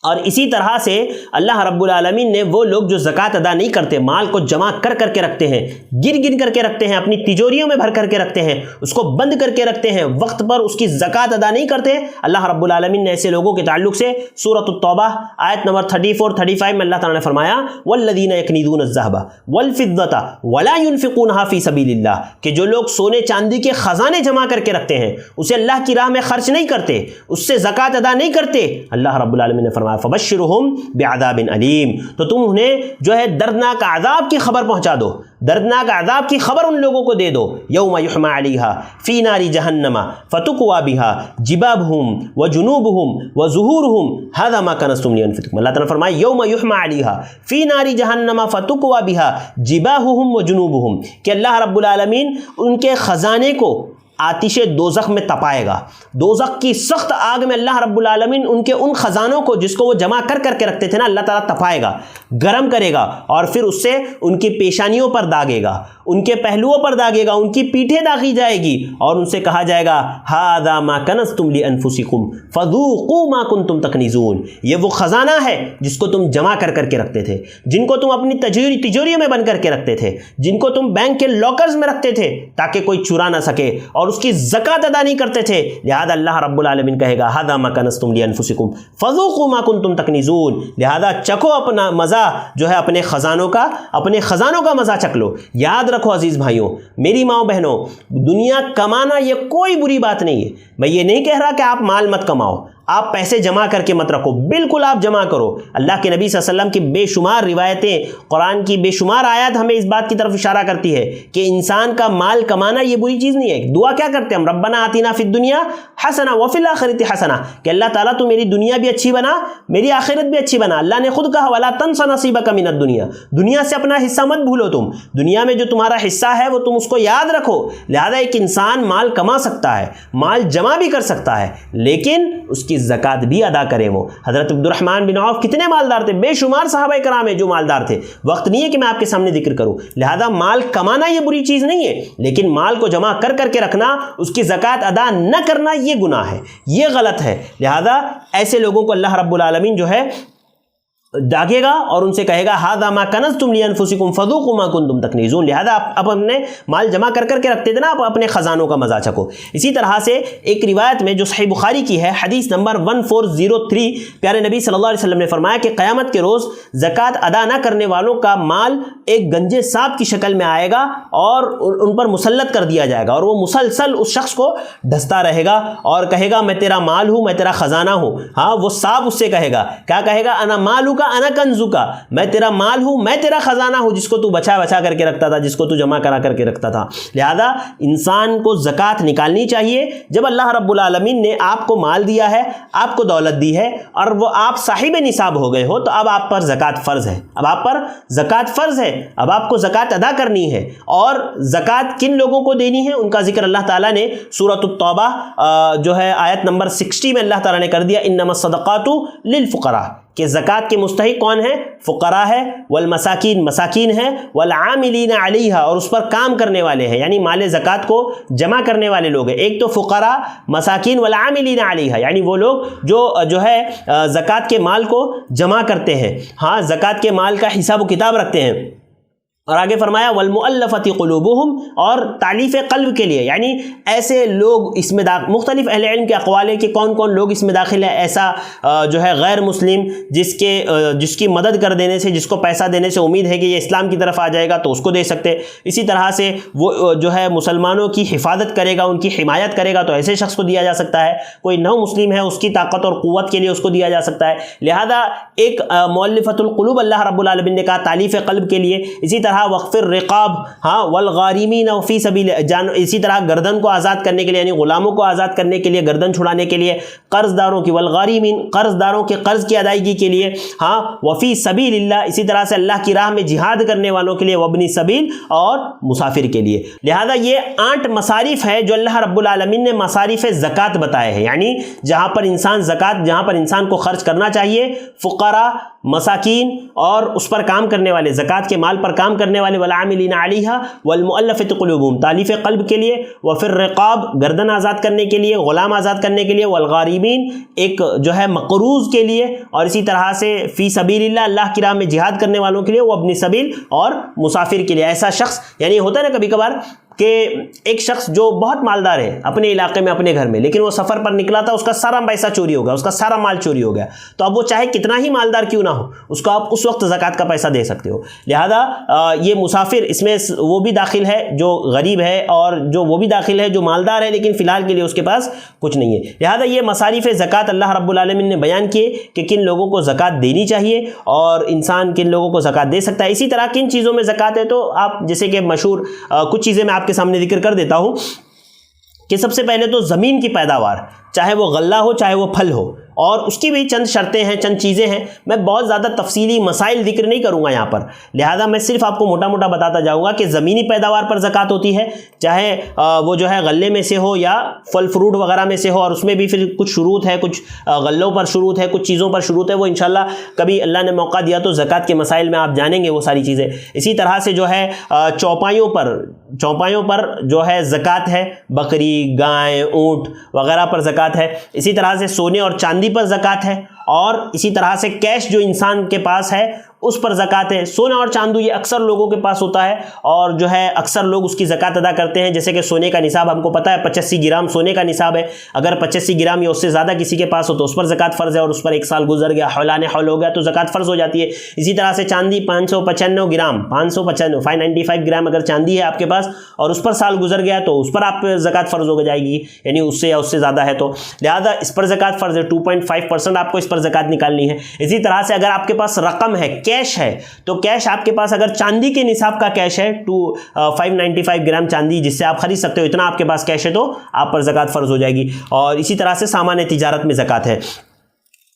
اور اسی طرح سے اللہ رب العالمین نے وہ لوگ جو زکوٰۃ ادا نہیں کرتے، مال کو جمع کر کے رکھتے ہیں، گن کر کے رکھتے ہیں، اپنی تجوریوں میں بھر کر کے رکھتے ہیں، اس کو بند کر کے رکھتے ہیں، وقت پر اس کی زکوٰۃ ادا نہیں کرتے، اللہ رب العالمین نے ایسے لوگوں کے تعلق سے سورۃ التوبہ آیت نمبر 34-35 میں اللہ تعالیٰ نے فرمایا والذین یکنزون الذھب والفضة ولا ينفقونها فی سبیل اللہ، کہ جو لوگ سونے چاندی کے خزانے جمع کر کے رکھتے ہیں، اسے اللہ کی راہ میں خرچ نہیں کرتے، اس سے زکوٰۃ ادا نہیں کرتے، اللہ رب العالمین نے فرمایا فبشرہم بعذاب علیم، تو تم انہیں جو ہے دردناک عذاب کی خبر پہنچا دو، دردناک عذاب کی خبر ان لوگوں کو دے دو. یوم یحمى علیہا فی نار جہنم فتکوی بہا جباہہم وجنوبہم وظہورہم ھذا ما کنزتم لانفسکم. اللہ تعالیٰ نے فرمایا یوم یحمى علیہا فی نار جہنم فتکوی بہا جباہہم وجنوبہم، کہ اللہ رب العالمین ان کے خزانے کو آتش دوزخ میں تپائے گا. دوزخ کی سخت آگ میں اللہ رب العالمین ان کے ان خزانوں کو جس کو وہ جمع کر کے رکھتے تھے نا, اللہ تعالیٰ تپائے گا, گرم کرے گا, اور پھر اس سے ان کی پیشانیوں پر داغے گا, ان کے پہلوؤں پر داغے گا, ان کی پیٹھیں داغی جائے گی, اور ان سے کہا جائے گا ھذا ما کنزتم لانفسکم فذوقوا ما کنتم تکنزون. یہ وہ خزانہ ہے جس کو تم جمع کر کے رکھتے تھے, جن کو تم اپنی تجوریوں میں بند کر کے رکھتے تھے, جن کو تم بینک کے لاکرز میں رکھتے تھے تاکہ کوئی چرا نہ سکے, اور اس کی زکوٰۃ ادا نہیں کرتے تھے. لہذا اللہ رب العالمین کہے گا ھذا ما کنزتم لانفسکم فذوقوا ما کنتم تکنزون. لہذا چکھو اپنا مزہ جو ہے اپنے خزانوں کا مزہ چکھ لو. یاد رکھو عزیز بھائیوں, میری ماں بہنوں, دنیا کمانا یہ کوئی بری بات نہیں ہے. میں یہ نہیں کہہ رہا کہ آپ مال مت کماؤ, آپ پیسے جمع کر کے مت رکھو, بالکل آپ جمع کرو. اللہ کے نبی صلی اللہ علیہ وسلم کی بے شمار روایتیں, قرآن کی بے شمار آیات ہمیں اس بات کی طرف اشارہ کرتی ہے کہ انسان کا مال کمانا یہ بری چیز نہیں ہے. دعا کیا کرتے ہیں ہم؟ ربنا آتنا فی الدنیا حسنہ وفی الآخرۃ حسنہ, کہ اللہ تعالیٰ تو میری دنیا بھی اچھی بنا, میری آخرت بھی اچھی بنا. اللہ نے خود کہا ولا تنس نصیبک من الدنیا, دنیا سے اپنا حصہ مت بھولو, تم دنیا میں جو تمہارا حصہ ہے وہ تم اس کو یاد رکھو. لہذا ایک انسان مال کما سکتا ہے, مال جمع بھی کر سکتا ہے, لیکن اس کی زکوٰۃ بھی ادا کریں. وہ حضرت عبد الرحمن بن عوف کتنے مالدار تھے, بے شمار صحابہ کرام ہیں جو مالدار تھے. وقت نہیں ہے کہ میں آپ کے سامنے ذکر کروں. لہذا مال کمانا یہ بری چیز نہیں ہے, لیکن مال کو جمع کر کے رکھنا, اس کی زکوٰۃ ادا نہ کرنا یہ گناہ ہے, یہ غلط ہے. لہذا ایسے لوگوں کو اللہ رب العالمین جو ہے داغے گا اور ان سے کہے گا ھذا ما کنزتم لانفسکم فذوقوا ما کنتم تکنزون. لہذا آپ اپنے مال جمع کر کے رکھتے تھے نا, آپ اپنے خزانوں کا مزہ چکھو. اسی طرح سے ایک روایت میں جو صحیح بخاری کی ہے, حدیث نمبر 1403, پیارے نبی صلی اللہ علیہ وسلم نے فرمایا کہ قیامت کے روز زکوٰۃ ادا نہ کرنے والوں کا مال ایک گنجے سانپ کی شکل میں آئے گا اور ان پر مسلط کر دیا جائے گا, اور وہ مسلسل اس شخص کو ڈھستا رہے گا اور کہے گا میں تیرا مال ہوں, میں تیرا خزانہ ہوں. ہاں, وہ سانپ اس سے کہے گا, کیا کہے گا؟ انا مالک انا کنزک, میں تیرا مال ہوں, میں تیرا خزانہ ہوں, جس کو تو بچا کر کے رکھتا تھا, جس کو تو جمع کر کے رکھتا تھا. لہذا انسان کو زکوٰۃ نکالنی چاہیے. جب اللہ رب العالمین نے آپ کو مال دیا ہے, آپ کو دولت دی ہے, اور وہ آپ صاحب نصاب ہو گئے ہو, تو اب آپ پر زکوٰۃ فرض ہے. اب آپ کو زکوٰۃ ادا کرنی ہے. اور زکوٰۃ کن لوگوں کو دینی ہے ان کا ذکر اللہ تعالیٰ نے سورۃ التوبہ جو ہے آیت نمبر 60 میں اللہ تعالیٰ نے کر دیا, انما الصدقات للفقراء, کہ زکوٰۃ کے مستحق کون ہے؟ فقراء ہے, والمساکین, مساکین ہے, والعاملین علیہا, اور اس پر کام کرنے والے ہیں, یعنی مال زکوٰۃ کو جمع کرنے والے لوگ ہیں. ایک تو فقراء, مساکین, والعاملین علیہا, یعنی وہ لوگ جو ہے زکوٰۃ کے مال کو جمع کرتے ہیں, ہاں, زکوٰۃ کے مال کا حساب و کتاب رکھتے ہیں. اور آگے فرمایا والمؤلفۃ قلوبہم, اور تعلیف قلب کے لیے, یعنی ایسے لوگ اس میں مختلف اہل علم کے اقوال ہے کہ کون کون لوگ اس میں داخل ہے. ایسا جو ہے غیر مسلم جس کی مدد کر دینے سے, جس کو پیسہ دینے سے امید ہے کہ یہ اسلام کی طرف آ جائے گا تو اس کو دے سکتے. اسی طرح سے وہ جو ہے مسلمانوں کی حفاظت کرے گا, ان کی حمایت کرے گا, تو ایسے شخص کو دیا جا سکتا ہے. کوئی نو مسلم ہے, اس کی طاقت اور قوت کے لیے اس کو دیا جا سکتا ہے. لہذا ایک مؤلفۃ القلوب اللہ رب العالمین نے کہا تعلیف قلب کے لیے. اسی طرح وقف الرقاب, ہاں, والغارمین فی سبیل, اسی طرح گردن کو آزاد کرنے کے لیے, یعنی غلاموں کو آزاد کرنے کے لیے, گردن چھڑانے کے لیے. قرض داروں کی, والغارمین, قرض داروں کے قرض کی ادائیگی کے لیے, ہاں, وفی سبیل اللہ, اسی طرح سے اللہ کی راہ میں جہاد کرنے والوں کے لیے, وابن سبیل, اور مسافر کے لیے. لہذا یہ 8 مصارف ہے جو اللہ رب العالمین نے مصارف زکوٰۃ بتائے ہیں, یعنی جہاں پر انسان کو خرچ کرنا چاہیے. فقراء, مساکین, اور اس پر کام کرنے والے, زکوٰۃ کے مال پر کام کرنے والے, والعاملین علیہا, والمؤلفۃ قلوبہم, تعلیف قلب کے لیے, وفی الرقاب, گردن آزاد کرنے کے لیے, غلام آزاد کرنے کے لیے, والغارمین, ایک جو ہے مقروض کے لیے, اور اسی طرح سے فی سبیل اللہ, اللہ کی راہ میں جہاد کرنے والوں کے لیے, وہ ابن سبیل, اور مسافر کے لیے. ایسا شخص, یعنی ہوتا ہے نا کبھی کبھار کہ ایک شخص جو بہت مالدار ہے اپنے علاقے میں, اپنے گھر میں, لیکن وہ سفر پر نکلا تھا, اس کا سارا پیسہ چوری ہو گیا, اس کا سارا مال چوری ہو گیا, تو اب وہ چاہے کتنا ہی مالدار کیوں نہ ہو, اس کو آپ اس وقت زکوٰۃ کا پیسہ دے سکتے ہو. لہذا یہ مسافر, اس میں وہ بھی داخل ہے جو غریب ہے, اور وہ بھی داخل ہے جو مالدار ہے لیکن فی الحال کے لیے اس کے پاس کچھ نہیں ہے. لہذا یہ مصارف زکوٰۃ اللہ رب العالمین نے بیان کیے کہ کن لوگوں کو زکوٰۃ دینی چاہیے اور انسان کن لوگوں کو زکوٰۃ دے سکتا ہے. اسی طرح کن چیزوں میں زکوٰۃ ہے, تو آپ جیسے کہ مشہور کچھ چیزیں میں آپ کے سامنے ذکر کر دیتا ہوں کہ سب سے پہلے تو زمین کی پیداوار, چاہے وہ غلہ ہو چاہے وہ پھل ہو, اور اس کی بھی چند شرطیں ہیں، چند چیزیں ہیں. میں بہت زیادہ تفصیلی مسائل ذکر نہیں کروں گا یہاں پر، لہٰذا میں صرف آپ کو موٹا موٹا بتاتا جاؤں گا کہ زمینی پیداوار پر زکوٰۃ ہوتی ہے، چاہے وہ جو ہے غلے میں سے ہو یا پھل فروٹ وغیرہ میں سے ہو، اور اس میں بھی پھر کچھ شروط ہے، کچھ غلوں پر شروط ہے، کچھ چیزوں پر شروط ہے، وہ انشاءاللہ کبھی اللہ نے موقع دیا تو زکوٰۃ کے مسائل میں آپ جانیں گے وہ ساری چیزیں. اسی طرح سے جو ہے چوپایوں پر جو ہے زکوٰۃ ہے، بکری، گائے، اونٹ وغیرہ پر زکوٰۃ ہے. اسی طرح سے سونے اور چاندی پر زکوٰۃ ہے، اور اسی طرح سے کیش جو انسان کے پاس ہے اس پر زکوٰۃ ہے. سونا اور چاندی یہ اکثر لوگوں کے پاس ہوتا ہے، اور جو ہے اکثر لوگ اس کی زکوٰۃ ادا کرتے ہیں. جیسے کہ سونے کا نصاب ہم کو پتہ ہے 85 گرام سونے کا نصاب ہے. اگر 85 گرام یا اس سے زیادہ کسی کے پاس ہو تو اس پر زکوٰۃ فرض ہے، اور اس پر 1 سال گزر گیا، حولان حول ہو گیا تو زکوٰۃ فرض ہو جاتی ہے. اسی طرح سے چاندی 595 گرام 595 گرام اگر چاندی ہے آپ کے پاس اور اس پر سال گزر گیا تو اس پر آپ زکوٰۃ فرض ہو جائے گی، یعنی اس سے یا اس سے زیادہ ہے تو لہذا اس پر زکوٰۃ فرض ہے. 2.5% آپ کو اس پر زکوٰۃ نکالنی ہے. اسی طرح سے اگر آپ کے پاس رقم ہے، کیش ہے، تو کیش آپ کے پاس اگر چاندی کے نصاب کا کیش ہے 595 گرام چاندی جس سے آپ خرید سکتے ہو، اتنا آپ کے پاس کیش ہے تو آپ پر زکوٰۃ فرض ہو جائے گی. اور اسی طرح سے سامان تجارت میں زکوٰۃ ہے.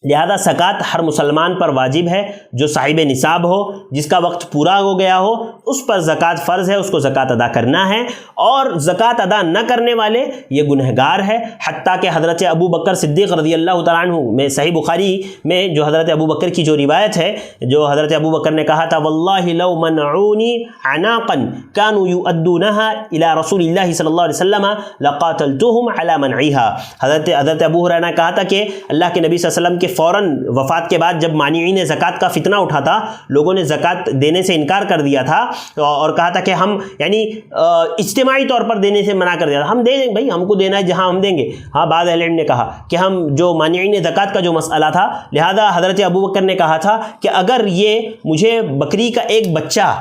لہذا زکوٰۃ ہر مسلمان پر واجب ہے جو صاحب نصاب ہو، جس کا وقت پورا ہو گیا ہو، اس پر زکوٰۃ فرض ہے، اس کو زکوٰۃ ادا کرنا ہے. اور زکوٰۃ ادا نہ کرنے والے یہ گنہگار ہے. حتیٰ کہ حضرت ابو بکر صدیق رضی اللہ تعالیٰ عنہ میں صحیح بخاری میں جو حضرت ابو بکر کی جو روایت ہے، جو حضرت ابو بکر نے کہا تھا واللہ لو منعونی عناقا كانوا يؤدونها الى رسول اللہ صلی اللہ علیہ وسلم لقاتلتهم على منعها. حضرت ابو ہریرہ نے کہا تھا کہ اللہ کے نبی صلی اللہ علیہ وسلم کے فوراً وفات کے بعد جب مانعین زکوٰۃ کا فتنہ اٹھا تھا، لوگوں نے زکوٰۃ دینے سے انکار کر دیا تھا اور کہا تھا کہ ہم یعنی اجتماعی طور پر دینے سے منع کر دیا تھا، ہم دے دیں بھائی، ہم کو دینا ہے جہاں ہم دیں گے. ہاں بعض اہل علم نے کہا کہ ہم جو مانعین زکوٰۃ کا جو مسئلہ تھا، لہذا حضرت ابو بکر نے کہا تھا کہ اگر یہ مجھے بکری کا ایک بچہ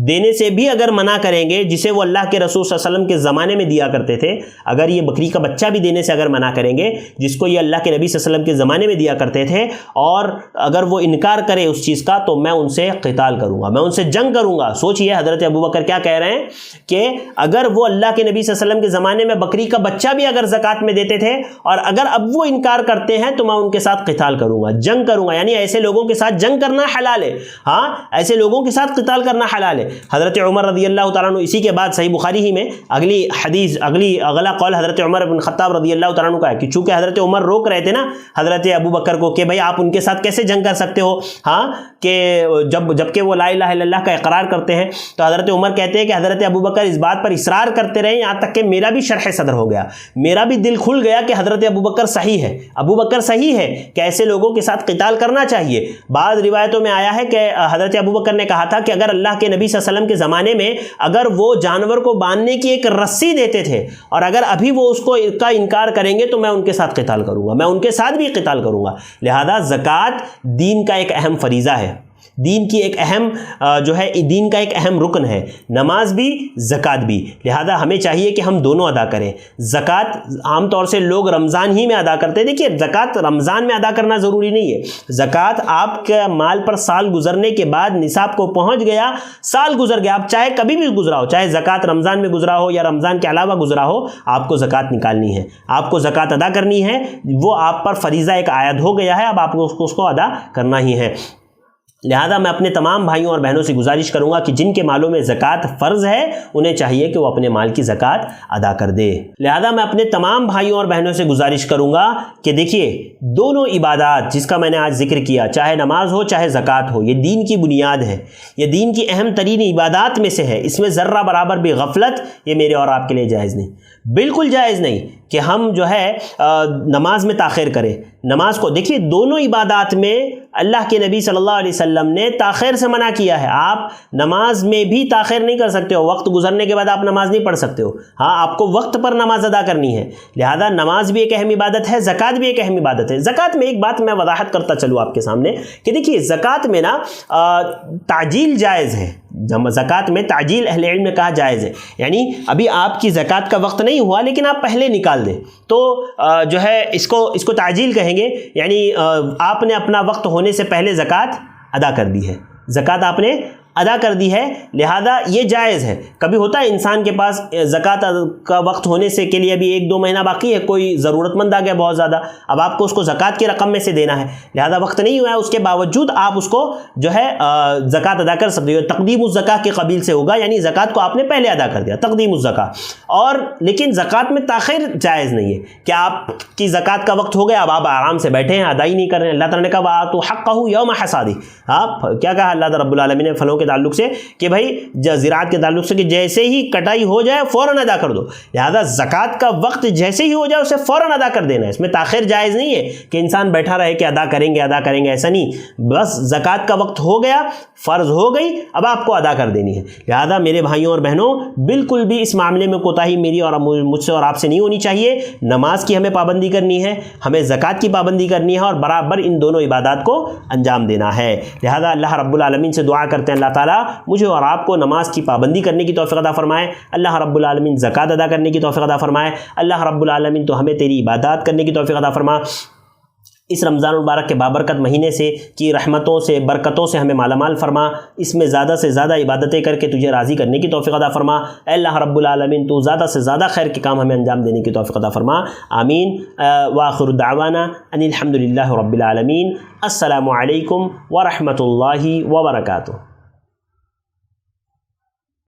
دینے سے بھی اگر منع کریں گے، جسے وہ اللہ کے رسول صلی اللہ علیہ وسلم کے زمانے میں دیا کرتے تھے، اگر یہ بکری کا بچہ بھی دینے سے اگر منع کریں گے جس کو یہ اللہ کے نبی صلی اللہ علیہ وسلم کے زمانے میں دیا کرتے تھے، اور اگر وہ انکار کرے اس چیز کا تو میں ان سے قتال کروں گا، میں ان سے جنگ کروں گا. سوچئے حضرت ابو بکر کیا کہہ رہے ہیں کہ اگر وہ اللہ کے نبی صلی اللہ علیہ وسلم کے زمانے میں بکری کا بچہ بھی اگر زکوٰۃ میں دیتے تھے اور اگر اب وہ انکار کرتے ہیں تو میں ان کے ساتھ قتال کروں گا، جنگ کروں گا. یعنی ایسے لوگوں کے ساتھ جنگ کرنا حلال ہے. ہاں ایسے لوگوں کے ساتھ قتال کرنا حلال ہے. حضرت عمر رضی اللہ تعالیٰ عنہ، اسی کے بعد صحیح بخاری ہی میں اگلا قول حضرت عمر بن خطاب رضی اللہ تعالیٰ عنہ کا ہے کہ چونکہ حضرت عمر روک رہے تھے نا حضرت ابو بکر کو کہ بھائی آپ ان کے ساتھ کیسے جنگ کر سکتے ہو، ہاں کہ جبکہ وہ لا الہ الا اللہ کا اقرار کرتے ہیں. تو حضرت عمر کہتے ہیں کہ حضرت ابو بکر اس بات پر اصرار کرتے رہے یہاں تک کہ میرا بھی شرح صدر ہو گیا، میرا بھی دل کھل گیا کہ حضرت ابو بکر صحیح ہے، ابو بکر صحیح ہے کہ ایسے لوگوں کے ساتھ قتال کرنا چاہیے. بعض روایتوں میں آیا ہے کہ حضرت ابو بکر نے کہا تھا کہ اگر اللہ کے نبی صلی اللہ علیہ وسلم کے زمانے میں اگر وہ جانور کو باندھنے کی ایک رسی دیتے تھے اور اگر ابھی وہ اس کو کا انکار کریں گے تو میں ان کے ساتھ قتال کروں گا، میں ان کے ساتھ بھی قتال کروں گا. لہذا زکوٰۃ دین کا ایک اہم فریضہ ہے، دین کی ایک اہم دین کا ایک اہم رکن ہے، نماز بھی زکوٰۃ بھی. لہذا ہمیں چاہیے کہ ہم دونوں ادا کریں. زکوٰۃ عام طور سے لوگ رمضان ہی میں ادا کرتے ہیں. دیکھیے زکوٰۃ رمضان میں ادا کرنا ضروری نہیں ہے. زکوٰۃ آپ کے مال پر سال گزرنے کے بعد نصاب کو پہنچ گیا، سال گزر گیا، آپ چاہے کبھی بھی گزرا ہو، چاہے زکوٰۃ رمضان میں گزرا ہو یا رمضان کے علاوہ گزرا ہو، آپ کو زکوٰۃ نکالنی ہے، آپ کو زکوٰۃ ادا کرنی ہے. وہ آپ پر فریضہ ایک عائد ہو گیا ہے، اب آپ کو اس کو ادا کرنا ہی ہے. لہذا میں اپنے تمام بھائیوں اور بہنوں سے گزارش کروں گا کہ جن کے مالوں میں زکوٰۃ فرض ہے انہیں چاہیے کہ وہ اپنے مال کی زکوٰۃ ادا کر دے. لہذا میں اپنے تمام بھائیوں اور بہنوں سے گزارش کروں گا کہ دیکھیے دونوں عبادات جس کا میں نے آج ذکر کیا، چاہے نماز ہو چاہے زکوٰۃ ہو، یہ دین کی بنیاد ہے، یہ دین کی اہم ترین عبادات میں سے ہے. اس میں ذرہ برابر بھی غفلت یہ میرے اور آپ کے لیے جائز نہیں، بالکل جائز نہیں کہ ہم جو ہے نماز میں تاخیر کریں. نماز کو دیکھیے دونوں عبادات میں اللہ کے نبی صلی اللہ علیہ وسلم نے تاخیر سے منع کیا ہے. آپ نماز میں بھی تاخیر نہیں کر سکتے ہو، وقت گزرنے کے بعد آپ نماز نہیں پڑھ سکتے ہو. ہاں آپ کو وقت پر نماز ادا کرنی ہے. لہذا نماز بھی ایک اہم عبادت ہے، زکوٰۃ بھی ایک اہم عبادت ہے. زکوٰۃ میں ایک بات میں وضاحت کرتا چلوں آپ کے سامنے کہ دیکھیے زکوٰۃ میں نا تعجیل جائز ہے. زکوٰۃ میں تعجیل اہل علم نے کہا جائز ہے، یعنی ابھی آپ کی زکوٰۃ کا وقت نہیں ہوا لیکن آپ پہلے نکال دیں تو جو ہے اس کو تعجیل کہیں گے. یعنی آپ نے اپنا وقت ہونے سے پہلے زکوٰۃ ادا کر دی ہے، زکوٰۃ آپ نے ادا کر دی ہے، لہذا یہ جائز ہے۔ کبھی ہوتا ہے انسان کے پاس زکوٰۃ کا وقت ہونے سے کے لیے ابھی 1-2 مہینہ باقی ہے، کوئی ضرورت مند آ گیا بہت زیادہ، اب آپ کو اس کو زکوٰۃ کی رقم میں سے دینا ہے، لہذا وقت نہیں ہوا ہے، اس کے باوجود آپ اس کو جو ہے زکوٰۃ ادا کر سکتے ہو۔ تقدیم الزکاۃ کے قبیل سے ہوگا، یعنی زکوٰۃ کو آپ نے پہلے ادا کر دیا، تقدیم الزکاۃ۔ اور لیکن زکوٰۃ میں تاخیر جائز نہیں ہے کہ آپ کی زکوٰۃ کا وقت ہو گیا، اب آپ آرام سے بیٹھے ہیں، ادا ہی نہیں کر رہے ہیں۔ اللہ تعالیٰ نے کہا وَآتُوا حَقَّهُ یوم حصادہ، آپ کیا کہا اللہ رب العالمین نے پھلوں کے تعلق سے کہ بھائی زراعت کے تعلق سے کہ جیسے ہی کٹائی ہو جائے فوراً ادا کر دو، لہذا زکوٰۃ کا وقت جیسے ہی ہو جائے اسے فوراً ادا کر دینا ہے، اس میں تاخیر جائز نہیں ہے کہ انسان بیٹھا رہے کہ ادا کریں گے، ایسا نہیں، بس زکوٰۃ کا وقت ہو گیا، فرض ہو گئی، اب آپ کو ادا کر دینی ہے۔ لہذا میرے بھائیوں اور بہنوں بالکل بھی اس معاملے میں کوتاہی میری اور مجھ سے اور آپ سے نہیں ہونی چاہیے۔ نماز کی ہمیں پابندی کرنی ہے، ہمیں زکوٰۃ کی پابندی کرنی ہے، اور برابر ان دونوں عبادات کو انجام دینا ہے۔ لہذا اللہ رب العالمین سے دعا کرتے ہیں اللہ تعالیٰ مجھے اور آپ کو نماز کی پابندی کرنے کی توفیق عطا فرمائے، اللہ رب العالمین زکوٰۃ ادا کرنے کی توفیق عطا فرمائے، اللہ رب العالمین تو ہمیں تیری عبادات کرنے کی توفیق عطا فرما۔ اس رمضان المبارک کے بابرکت مہینے سے کی رحمتوں سے برکتوں سے ہمیں مالا مال فرما، اس میں زیادہ سے زیادہ عبادتیں کر کے تجھے راضی کرنے کی توفیق عطا فرما۔ اے اللہ رب العالمین تو زیادہ سے زیادہ خیر کے کام ہمیں انجام دینے کی توفیق عطا فرما، آمین۔ وآخر دعوانا ان الحمد للہ رب العالمین۔ السلام علیکم ورحمۃ اللہ وبرکاتہ۔